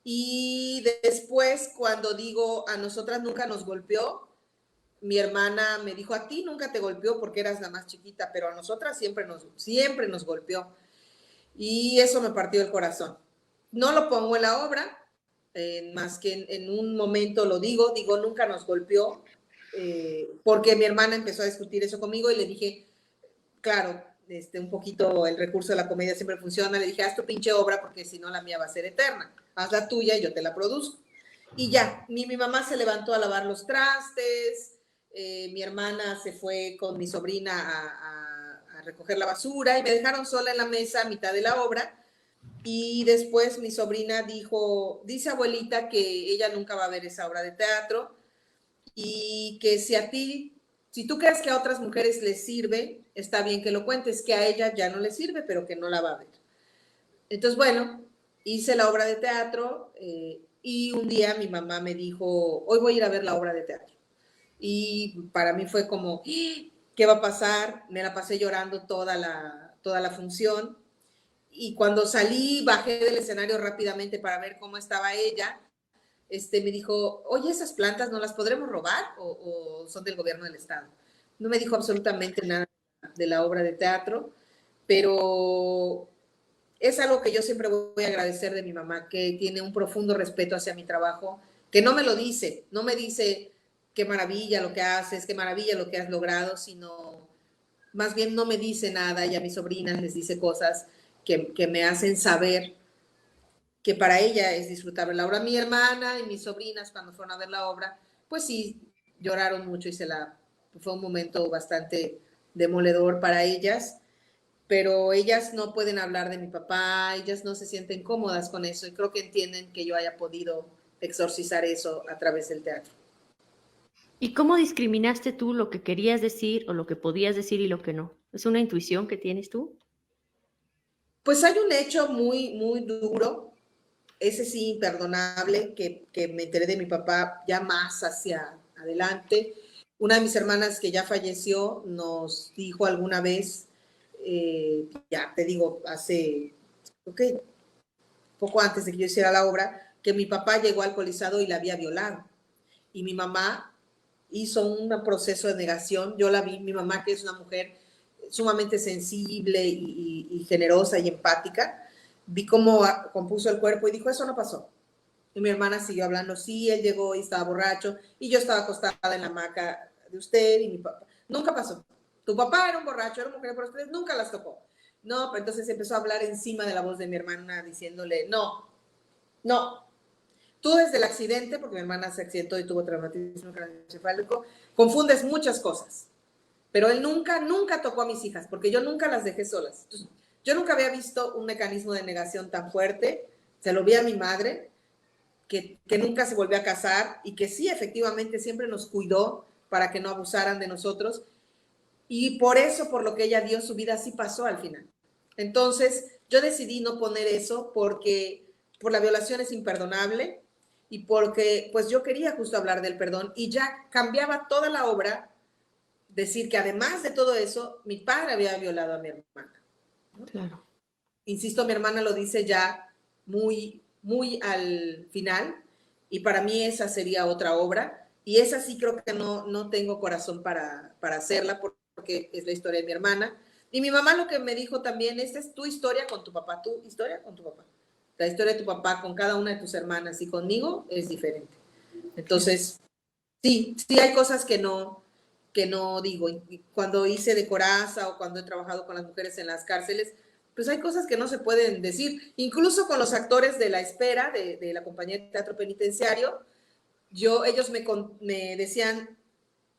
Y después, cuando digo, a nosotras nunca nos golpeó, mi hermana me dijo, a ti nunca te golpeó porque eras la más chiquita, pero a nosotras siempre nos golpeó. Y eso me partió el corazón. No lo pongo en la obra, más que en un momento lo digo, nunca nos golpeó, porque mi hermana empezó a discutir eso conmigo y le dije, claro, un poquito el recurso de la comedia siempre funciona, le dije, haz tu pinche obra porque si no la mía va a ser eterna, haz la tuya y yo te la produzco. Y ya, mi mamá se levantó a lavar los trastes, mi hermana se fue con mi sobrina a recoger la basura y me dejaron sola en la mesa a mitad de la obra. Y después mi sobrina dice abuelita que ella nunca va a ver esa obra de teatro y que si tú crees que a otras mujeres les sirve, está bien que lo cuentes, que a ella ya no le sirve, pero que no la va a ver. Entonces, bueno, hice la obra de teatro y un día mi mamá me dijo, hoy voy a ir a ver la obra de teatro. Y para mí fue como, ¿qué va a pasar? Me la pasé llorando toda la función. Y cuando salí, bajé del escenario rápidamente para ver cómo estaba ella. Me dijo, oye, ¿esas plantas no las podremos robar o son del gobierno del estado? No me dijo absolutamente nada de la obra de teatro, pero es algo que yo siempre voy a agradecer de mi mamá, que tiene un profundo respeto hacia mi trabajo, que no me lo dice, no me dice qué maravilla lo que haces, qué maravilla lo que has logrado, sino más bien no me dice nada y a mis sobrinas les dice cosas que me hacen saber que para ella es disfrutable la obra. Mi hermana y mis sobrinas cuando fueron a ver la obra, pues sí, lloraron mucho y fue un momento bastante demoledor para ellas. pero ellas no pueden hablar de mi papá, ellas no se sienten cómodas con eso y creo que entienden que yo haya podido exorcizar eso a través del teatro. ¿Y cómo discriminaste tú lo que querías decir o lo que podías decir y lo que no? ¿Es una intuición que tienes tú? Pues hay un hecho muy, muy duro, ese sí imperdonable, que me enteré de mi papá ya más hacia adelante. Una de mis hermanas que ya falleció nos dijo alguna vez, ya te digo, hace, okay, poco antes de que yo hiciera la obra, que mi papá llegó alcoholizado y la había violado. Y mi mamá hizo un proceso de negación. Yo la vi, mi mamá, que es una mujer sumamente sensible y generosa y empática, vi cómo compuso el cuerpo y dijo, eso no pasó. Y mi hermana siguió hablando, sí, él llegó y estaba borracho, y yo estaba acostada en la hamaca de usted y mi papá. Nunca pasó. Tu papá era un borracho, era una mujer, pero ustedes nunca las tocó. No, pero entonces empezó a hablar encima de la voz de mi hermana, diciéndole, no, no, tú desde el accidente, porque mi hermana se accidentó y tuvo traumatismo craneoencefálico, confundes muchas cosas. Pero él nunca, nunca tocó a mis hijas, porque yo nunca las dejé solas. Entonces, yo nunca había visto un mecanismo de negación tan fuerte. Se lo vi a mi madre, que nunca se volvió a casar y que sí, efectivamente, siempre nos cuidó para que no abusaran de nosotros. Y por eso, por lo que ella dio su vida, sí pasó al final. Entonces, yo decidí no poner eso porque por la violación es imperdonable y porque pues yo quería justo hablar del perdón y ya cambiaba toda la obra decir que además de todo eso, mi padre había violado a mi hermana, ¿no? Claro. Insisto, mi hermana lo dice ya muy, muy al final y para mí esa sería otra obra y esa sí creo que no tengo corazón para hacerla porque es la historia de mi hermana. Y mi mamá lo que me dijo también, esta es tu historia con tu papá, tu historia con tu papá. La historia de tu papá con cada una de tus hermanas y conmigo es diferente. Entonces, sí hay cosas que no digo. Cuando hice de coraza o cuando he trabajado con las mujeres en las cárceles, pues hay cosas que no se pueden decir. Incluso con los actores de la espera de la compañía de teatro penitenciario, ellos me decían,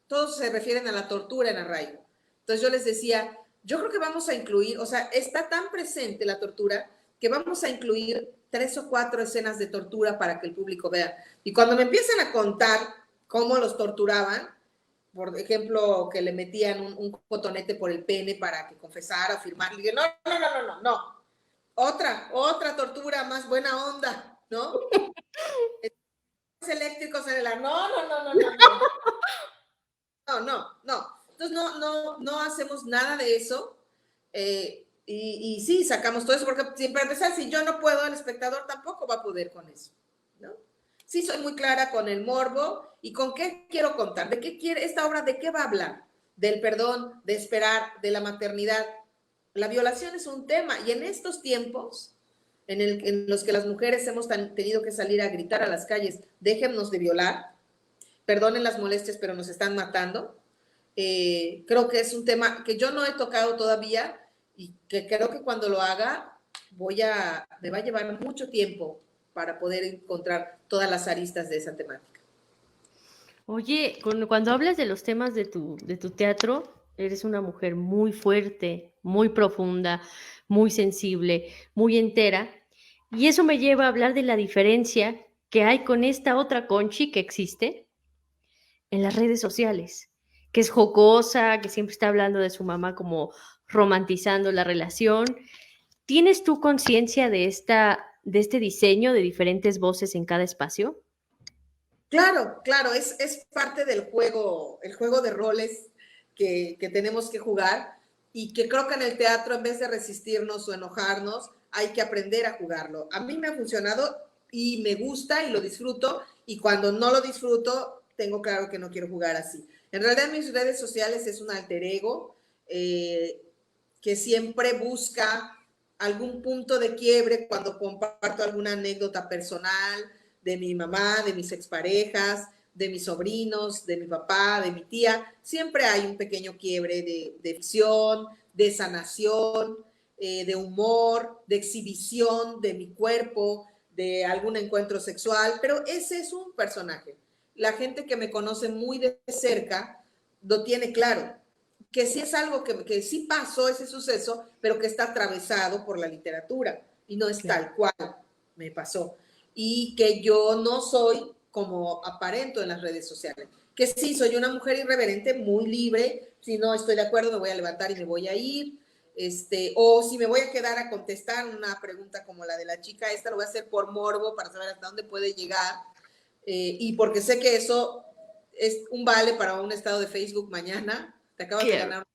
todos se refieren a la tortura en Arraigo. Entonces yo les decía, yo creo que vamos a incluir, o sea, está tan presente la tortura que vamos a incluir 3 o 4 escenas de tortura para que el público vea. Y cuando me empiezan a contar cómo los torturaban, por ejemplo, que le metían un cotonete por el pene para que confesara, firmar, le dije, no. Otra tortura más buena onda, ¿no? Eléctricos en el no. Entonces no hacemos nada de eso. Y sí, sacamos todo eso, porque siempre empezar, si yo no puedo, el espectador tampoco va a poder con eso, ¿no? Sí, soy muy clara con el morbo y con qué quiero contar, de qué quiere esta obra, de qué va a hablar, del perdón, de esperar, de la maternidad. La violación es un tema y en estos tiempos en los que las mujeres hemos tenido que salir a gritar a las calles, déjennos de violar, perdonen las molestias, pero nos están matando. Creo que es un tema que yo no he tocado todavía y que creo que cuando lo haga me va a llevar mucho tiempo para poder encontrar todas las aristas de esa temática. Oye, cuando hablas de los temas de tu teatro, eres una mujer muy fuerte, muy profunda, muy sensible, muy entera. Y eso me lleva a hablar de la diferencia que hay con esta otra Conchi que existe en las redes sociales, que es jocosa, que siempre está hablando de su mamá como romantizando la relación. ¿Tienes tú conciencia de este diseño de diferentes voces en cada espacio? Claro, es parte del juego, el juego de roles que tenemos que jugar y que creo que en el teatro, en vez de resistirnos o enojarnos, hay que aprender a jugarlo. A mí me ha funcionado y me gusta y lo disfruto, y cuando no lo disfruto, tengo claro que no quiero jugar así. En realidad, mis redes sociales es un alter ego que siempre busca algún punto de quiebre cuando comparto alguna anécdota personal de mi mamá, de mis exparejas, de mis sobrinos, de mi papá, de mi tía. Siempre hay un pequeño quiebre de ficción, de sanación, de humor, de exhibición de mi cuerpo, de algún encuentro sexual, pero ese es un personaje. La gente que me conoce muy de cerca lo tiene claro. que sí es algo que sí pasó ese suceso, pero que está atravesado por la literatura y no es tal cual me pasó. Y que yo no soy como aparento en las redes sociales. Que sí, soy una mujer irreverente, muy libre. Si no estoy de acuerdo, me voy a levantar y me voy a ir. O si me voy a quedar a contestar una pregunta como la de la chica esta, lo voy a hacer por morbo para saber hasta dónde puede llegar. Y porque sé que eso es un vale para un estado de Facebook mañana. Te acabas de ganar.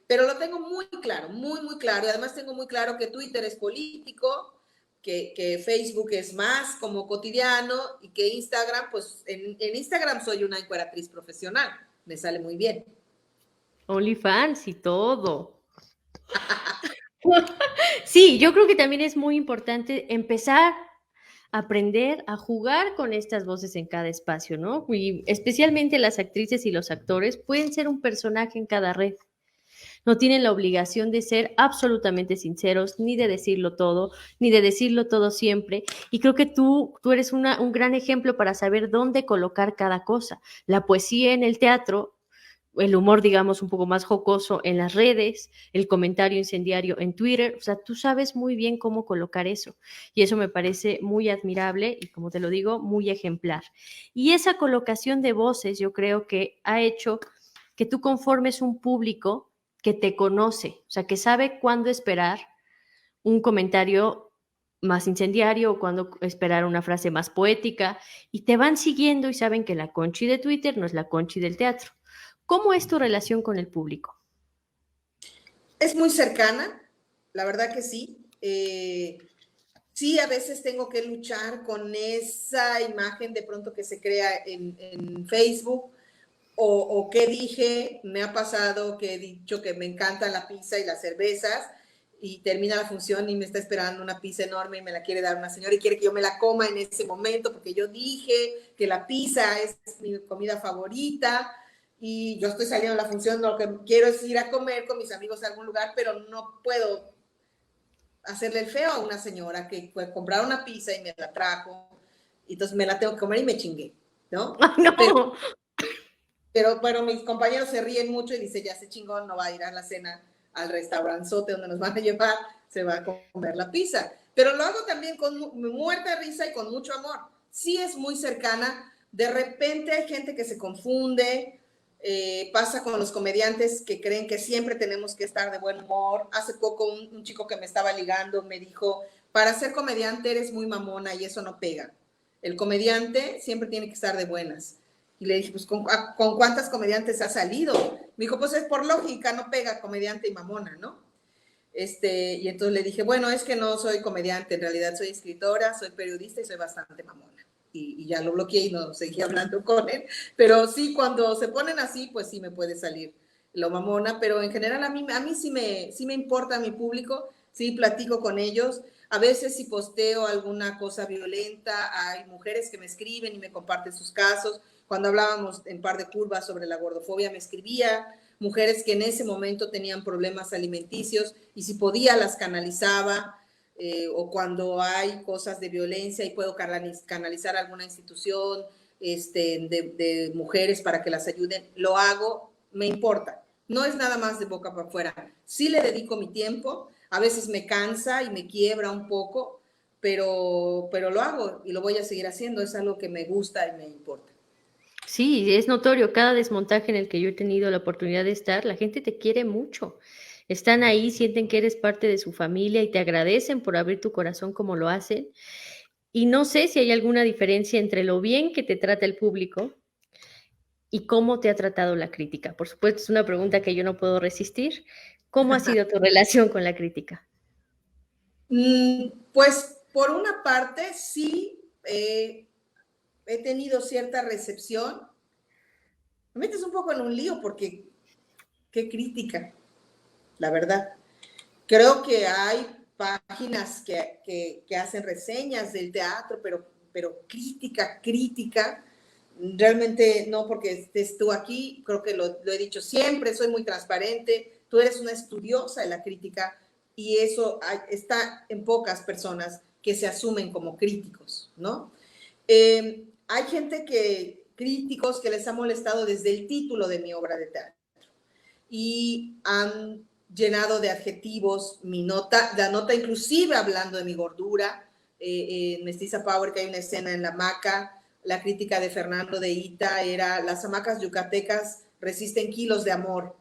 Pero lo tengo muy claro, muy, muy claro. Y además tengo muy claro que Twitter es político, que Facebook es más como cotidiano y que Instagram, pues en Instagram soy una encueratriz profesional. Me sale muy bien. OnlyFans y todo. Sí, yo creo que también es muy importante empezar a aprender a jugar con estas voces en cada espacio, ¿no? Y especialmente las actrices y los actores pueden ser un personaje en cada red. No tienen la obligación de ser absolutamente sinceros, ni de decirlo todo, ni de decirlo todo siempre. Y creo que tú eres un gran ejemplo para saber dónde colocar cada cosa. La poesía en el teatro, el humor, digamos, un poco más jocoso en las redes, el comentario incendiario en Twitter, o sea, tú sabes muy bien cómo colocar eso. Y eso me parece muy admirable y, como te lo digo, muy ejemplar. Y esa colocación de voces yo creo que ha hecho que tú conformes un público que te conoce, o sea, que sabe cuándo esperar un comentario más incendiario o cuándo esperar una frase más poética y te van siguiendo y saben que la Conchi de Twitter no es la Conchi del teatro. ¿Cómo es tu relación con el público? Es muy cercana, la verdad que sí. Sí, a veces tengo que luchar con esa imagen de pronto que se crea en Facebook. O qué dije, me ha pasado que he dicho que me encanta la pizza y las cervezas y termina la función y me está esperando una pizza enorme y me la quiere dar una señora y quiere que yo me la coma en ese momento porque yo dije que la pizza es mi comida favorita y yo estoy saliendo de la función, lo que quiero es ir a comer con mis amigos a algún lugar, pero no puedo hacerle el feo a una señora que fue a comprar una pizza y me la trajo, y entonces me la tengo que comer y me chingué, ¿no? No. Pero bueno, mis compañeros se ríen mucho y dicen, ya ese chingón no va a ir a la cena al restauranzote donde nos van a llevar, se va a comer la pizza. Pero lo hago también con muerta risa y con mucho amor. Sí es muy cercana. De repente hay gente que se confunde. Pasa con los comediantes que creen que siempre tenemos que estar de buen humor. Hace poco un chico que me estaba ligando me dijo, para ser comediante eres muy mamona y eso no pega. El comediante siempre tiene que estar de buenas. Y le dije, pues, ¿con cuántas comediantes ha salido? Me dijo, pues es por lógica, no pega comediante y mamona, ¿no? Y entonces le dije, bueno, es que no soy comediante, en realidad soy escritora, soy periodista y soy bastante mamona. Y ya lo bloqueé y no seguí hablando con él. Pero sí, cuando se ponen así, pues sí me puede salir lo mamona, pero en general a mí sí me importa mi público, sí platico con ellos. A veces si posteo alguna cosa violenta, hay mujeres que me escriben y me comparten sus casos. Cuando hablábamos en Par de Curvas sobre la gordofobia, me escribía mujeres que en ese momento tenían problemas alimenticios y si podía las canalizaba. O cuando hay cosas de violencia y puedo canalizar alguna institución de mujeres para que las ayuden, lo hago, me importa. No es nada más de boca para afuera. Sí le dedico mi tiempo, a veces me cansa y me quiebra un poco, pero lo hago y lo voy a seguir haciendo. Es algo que me gusta y me importa. Sí, es notorio, cada desmontaje en el que yo he tenido la oportunidad de estar, la gente te quiere mucho. Están ahí, sienten que eres parte de su familia y te agradecen por abrir tu corazón como lo hacen. Y no sé si hay alguna diferencia entre lo bien que te trata el público y cómo te ha tratado la crítica. Por supuesto, es una pregunta que yo no puedo resistir. ¿Cómo ha sido tu relación con la crítica? Pues por una parte sí he tenido cierta recepción. Me metes un poco en un lío porque qué crítica, la verdad. Creo que hay páginas que hacen reseñas del teatro, pero crítica, realmente no porque estés tú aquí, creo que lo he dicho siempre, soy muy transparente, tú eres una estudiosa de la crítica y eso está en pocas personas que se asumen como críticos, ¿no? Hay gente que críticos que les ha molestado desde el título de mi obra de teatro y han llenado de adjetivos mi nota, la nota inclusive hablando de mi gordura. En Mestiza Power, que hay una escena en la hamaca, la crítica de Fernando de Ita era: las hamacas yucatecas resisten kilos de amor.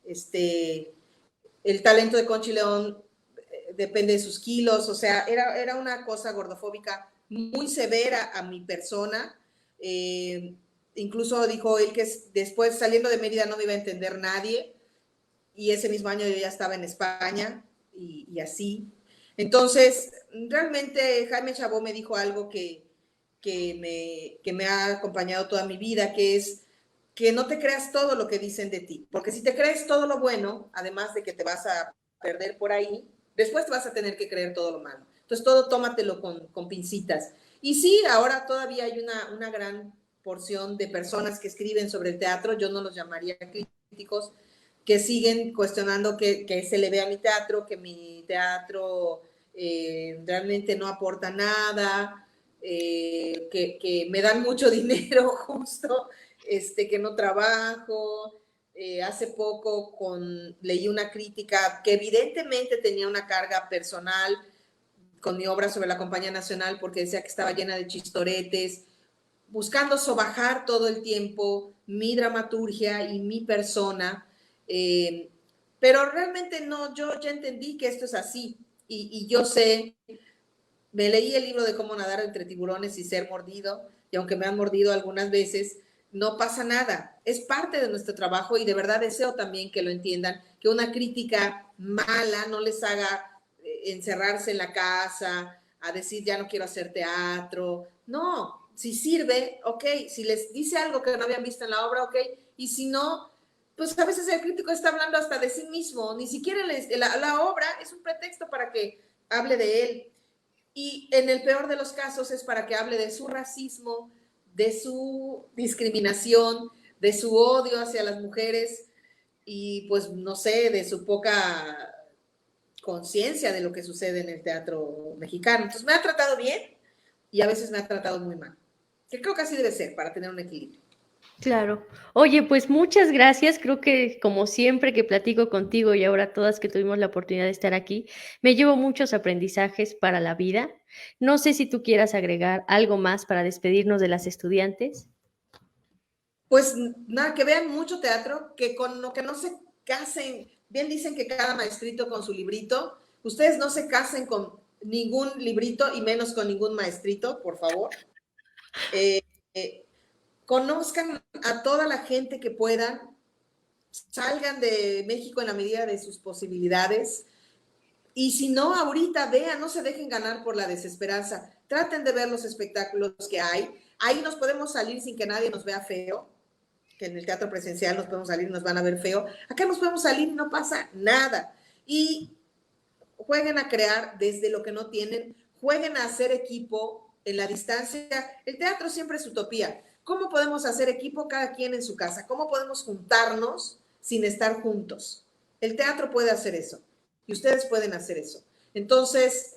El talento de Conchi León depende de sus kilos, o sea, era una cosa gordofóbica muy severa a mi persona. Incluso dijo él que después, saliendo de Mérida, no me iba a entender nadie, y ese mismo año yo ya estaba en España, y así. Entonces, realmente Jaime Chabó me dijo algo que me ha acompañado toda mi vida, que es que no te creas todo lo que dicen de ti, porque si te crees todo lo bueno, además de que te vas a perder por ahí, después te vas a tener que creer todo lo malo. Entonces, todo tómatelo con pincitas. Y sí, ahora todavía hay una gran porción de personas que escriben sobre el teatro, yo no los llamaría críticos, que siguen cuestionando que se le ve a mi teatro, que mi teatro realmente no aporta nada, que me dan mucho dinero justo, que no trabajo. Hace poco leí una crítica que evidentemente tenía una carga personal con mi obra sobre la Compañía Nacional, porque decía que estaba llena de chistoretes, buscando sobajar todo el tiempo mi dramaturgia y mi persona. Pero realmente no, yo ya entendí que esto es así, y yo sé, me leí el libro de Cómo nadar entre tiburones y ser mordido, y aunque me han mordido algunas veces, no pasa nada, es parte de nuestro trabajo, y de verdad deseo también que lo entiendan, que una crítica mala no les haga encerrarse en la casa, a decir ya no quiero hacer teatro. No, si sirve, ok, si les dice algo que no habían visto en la obra, ok, y si no, pues a veces el crítico está hablando hasta de sí mismo, ni siquiera la obra es un pretexto para que hable de él, y en el peor de los casos es para que hable de su racismo, de su discriminación, de su odio hacia las mujeres, y pues no sé, de su poca conciencia de lo que sucede en el teatro mexicano. Entonces me ha tratado bien y a veces me ha tratado muy mal, que creo que así debe ser para tener un equilibrio. Claro. Oye, pues muchas gracias. Creo que como siempre que platico contigo y ahora todas que tuvimos la oportunidad de estar aquí, me llevo muchos aprendizajes para la vida. No sé si tú quieras agregar algo más para despedirnos de las estudiantes. Pues nada, que vean mucho teatro, que con lo que no se casen, bien dicen que cada maestrito con su librito, ustedes no se casen con ningún librito y menos con ningún maestrito, por favor. Conozcan a toda la gente que puedan, salgan de México en la medida de sus posibilidades, y si no, ahorita vean, no se dejen ganar por la desesperanza, traten de ver los espectáculos que hay. Ahí nos podemos salir sin que nadie nos vea feo, que en el teatro presencial nos podemos salir y nos van a ver feo. Acá nos podemos salir y no pasa nada. Y jueguen a crear desde lo que no tienen, jueguen a hacer equipo en la distancia. El teatro siempre es utopía. ¿Cómo podemos hacer equipo cada quien en su casa? ¿Cómo podemos juntarnos sin estar juntos? El teatro puede hacer eso y ustedes pueden hacer eso. Entonces,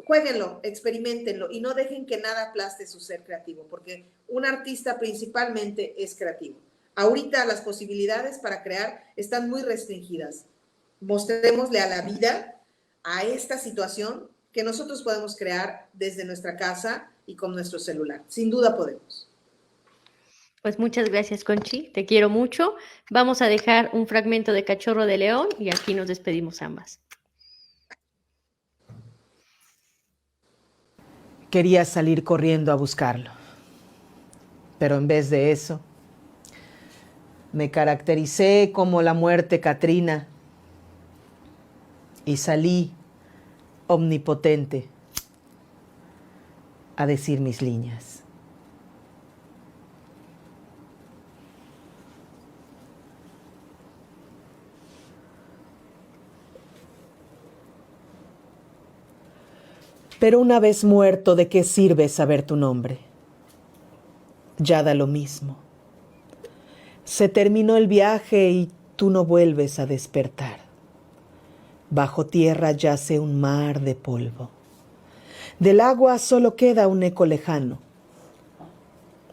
jueguenlo, experimentenlo y no dejen que nada aplaste su ser creativo, porque un artista principalmente es creativo. Ahorita las posibilidades para crear están muy restringidas. Mostrémosle a la vida, a esta situación, que nosotros podemos crear desde nuestra casa y con nuestro celular. Sin duda podemos. Pues muchas gracias, Conchi. Te quiero mucho. Vamos a dejar un fragmento de Cachorro de León y aquí nos despedimos ambas. Quería salir corriendo a buscarlo, pero en vez de eso, me caractericé como la muerte Catrina y salí omnipotente a decir mis líneas. Pero una vez muerto, ¿de qué sirve saber tu nombre? Ya da lo mismo. Se terminó el viaje y tú no vuelves a despertar. Bajo tierra yace un mar de polvo. Del agua solo queda un eco lejano.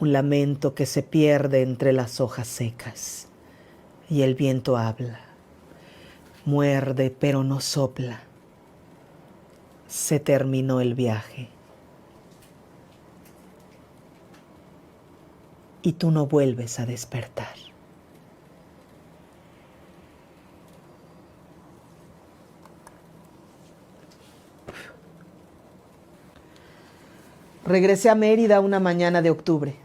un lamento que se pierde entre las hojas secas, y el viento habla, muerde pero no sopla. Se terminó el viaje. Y tú no vuelves a despertar. Regresé a Mérida una mañana de octubre,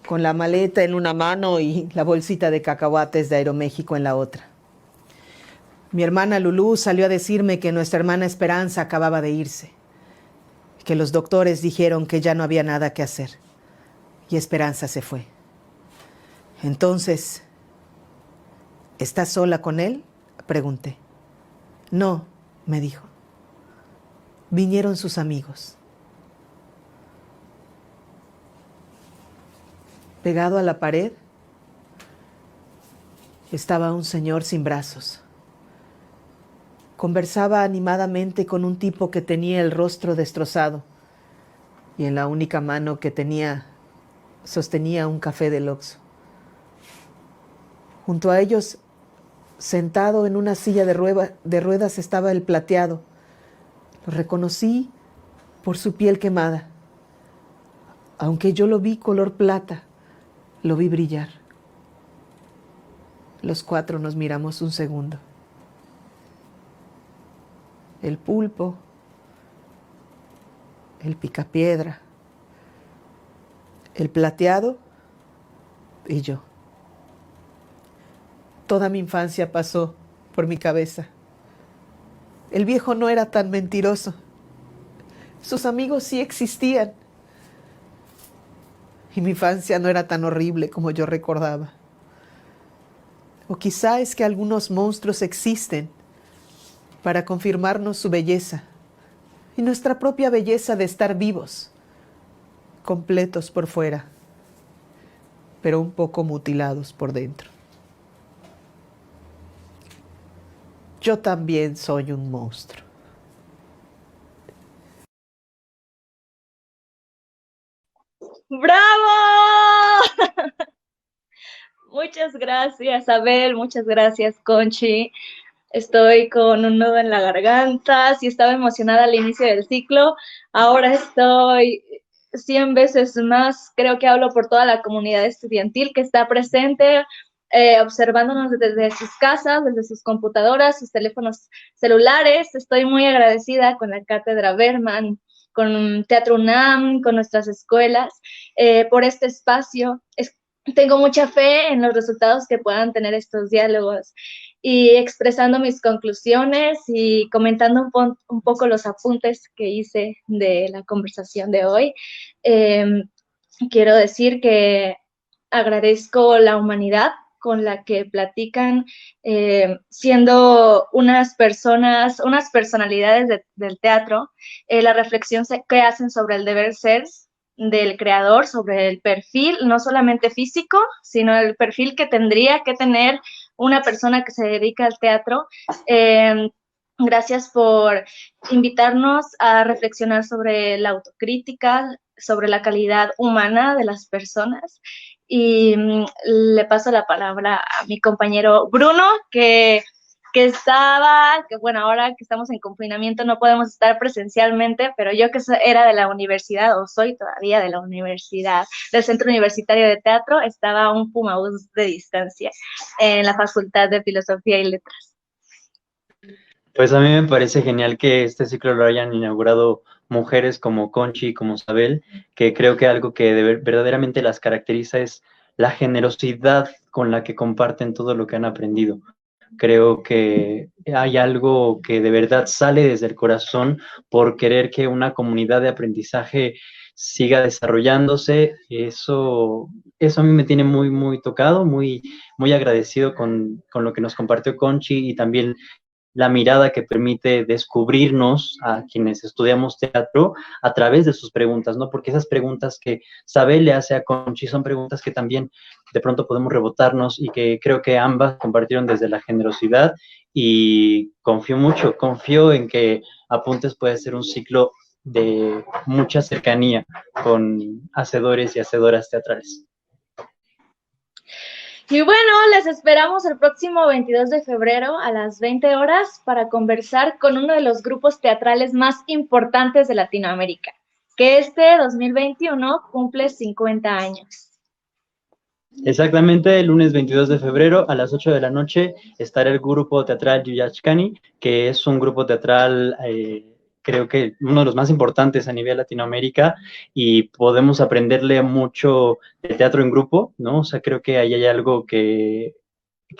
con la maleta en una mano y la bolsita de cacahuates de Aeroméxico en la otra. Mi hermana Lulú salió a decirme que nuestra hermana Esperanza acababa de irse, que los doctores dijeron que ya no había nada que hacer, y Esperanza se fue. Entonces, ¿estás sola con él?, pregunté. No, me dijo. Vinieron sus amigos. Pegado a la pared estaba un señor sin brazos. Conversaba animadamente con un tipo que tenía el rostro destrozado y en la única mano que tenía sostenía un café del Oxxo. Junto a ellos, sentado en una silla de ruedas, estaba el plateado. Lo reconocí por su piel quemada. Aunque yo lo vi color plata, lo vi brillar. Los cuatro nos miramos un segundo. El pulpo, el picapiedra, el plateado y yo. Toda mi infancia pasó por mi cabeza. El viejo no era tan mentiroso. Sus amigos sí existían. Y mi infancia no era tan horrible como yo recordaba. O quizá es que algunos monstruos existen para confirmarnos su belleza y nuestra propia belleza de estar vivos, completos por fuera, pero un poco mutilados por dentro. Yo también soy un monstruo. ¡Bravo! Muchas gracias, Abel, muchas gracias, Conchi. Estoy con un nudo en la garganta. Si estaba emocionada al inicio del ciclo, ahora estoy 100 veces más. Creo que hablo por toda la comunidad estudiantil que está presente, observándonos desde sus casas, desde sus computadoras, sus teléfonos celulares. Estoy muy agradecida con la Cátedra Berman, con Teatro UNAM, con nuestras escuelas, por este espacio. Tengo mucha fe en los resultados que puedan tener estos diálogos, y expresando mis conclusiones y comentando un poco los apuntes que hice de la conversación de hoy. Quiero decir que agradezco la humanidad con la que platican, siendo unas personas, unas personalidades del teatro, la reflexión que hacen sobre el deber ser del creador, sobre el perfil, no solamente físico, sino el perfil que tendría que tener una persona que se dedica al teatro. Gracias por invitarnos a reflexionar sobre la autocrítica, sobre la calidad humana de las personas. Y le paso la palabra a mi compañero Bruno, que bueno, ahora que estamos en confinamiento no podemos estar presencialmente, pero yo que era de la universidad, o soy todavía de la universidad, del Centro Universitario de Teatro, estaba a un pumabús de distancia en la Facultad de Filosofía y Letras. Pues a mí me parece genial que este ciclo lo hayan inaugurado mujeres como Conchi y como Sabel, que creo que algo que verdaderamente las caracteriza es la generosidad con la que comparten todo lo que han aprendido. Creo que hay algo que de verdad sale desde el corazón por querer que una comunidad de aprendizaje siga desarrollándose. Eso a mí me tiene muy, muy tocado, muy, muy agradecido con lo que nos compartió Conchi, y también la mirada que permite descubrirnos a quienes estudiamos teatro a través de sus preguntas, ¿no? Porque esas preguntas que Sabel le hace a Conchi son preguntas que también de pronto podemos rebotarnos, y que creo que ambas compartieron desde la generosidad, y confío en que Apuntes puede ser un ciclo de mucha cercanía con hacedores y hacedoras teatrales. Y bueno, les esperamos el próximo 22 de febrero a las 20 horas para conversar con uno de los grupos teatrales más importantes de Latinoamérica, que este 2021 cumple 50 años. Exactamente, el lunes 22 de febrero a las 8 de la noche estará el grupo teatral Yuyachkani, que es un grupo teatral, creo que uno de los más importantes a nivel Latinoamérica, y podemos aprenderle mucho de teatro en grupo, ¿no? O sea, creo que ahí hay algo que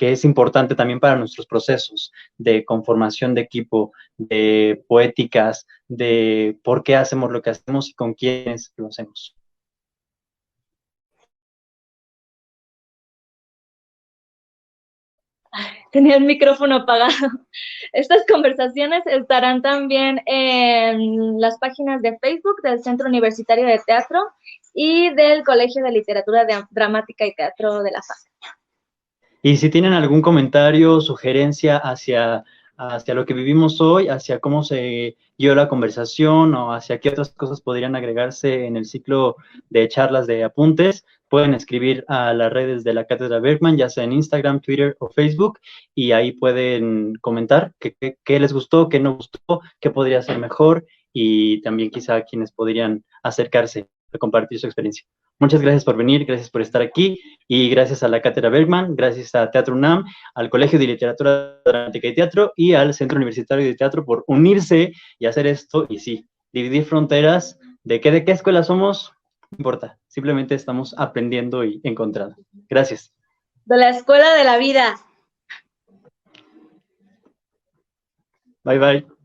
es importante también para nuestros procesos de conformación de equipo, de poéticas, de por qué hacemos lo que hacemos y con quiénes lo hacemos. Tenía el micrófono apagado. Estas conversaciones estarán también en las páginas de Facebook del Centro Universitario de Teatro y del Colegio de Literatura Dramática y Teatro de la FAS. Y si tienen algún comentario, sugerencia hacia lo que vivimos hoy, hacia cómo se dio la conversación o hacia qué otras cosas podrían agregarse en el ciclo de charlas de apuntes, pueden escribir a las redes de la Cátedra Bergman, ya sea en Instagram, Twitter o Facebook, y ahí pueden comentar qué les gustó, qué no gustó, qué podría ser mejor, y también quizá quienes podrían acercarse a compartir su experiencia. Muchas gracias por venir, gracias por estar aquí, y gracias a la Cátedra Bergman, gracias a Teatro UNAM, al Colegio de Literatura Dramática y Teatro y al Centro Universitario de Teatro por unirse y hacer esto. Y sí, dividir fronteras, de qué escuela somos, no importa, simplemente estamos aprendiendo y encontrando. Gracias. De la Escuela de la Vida. Bye, bye.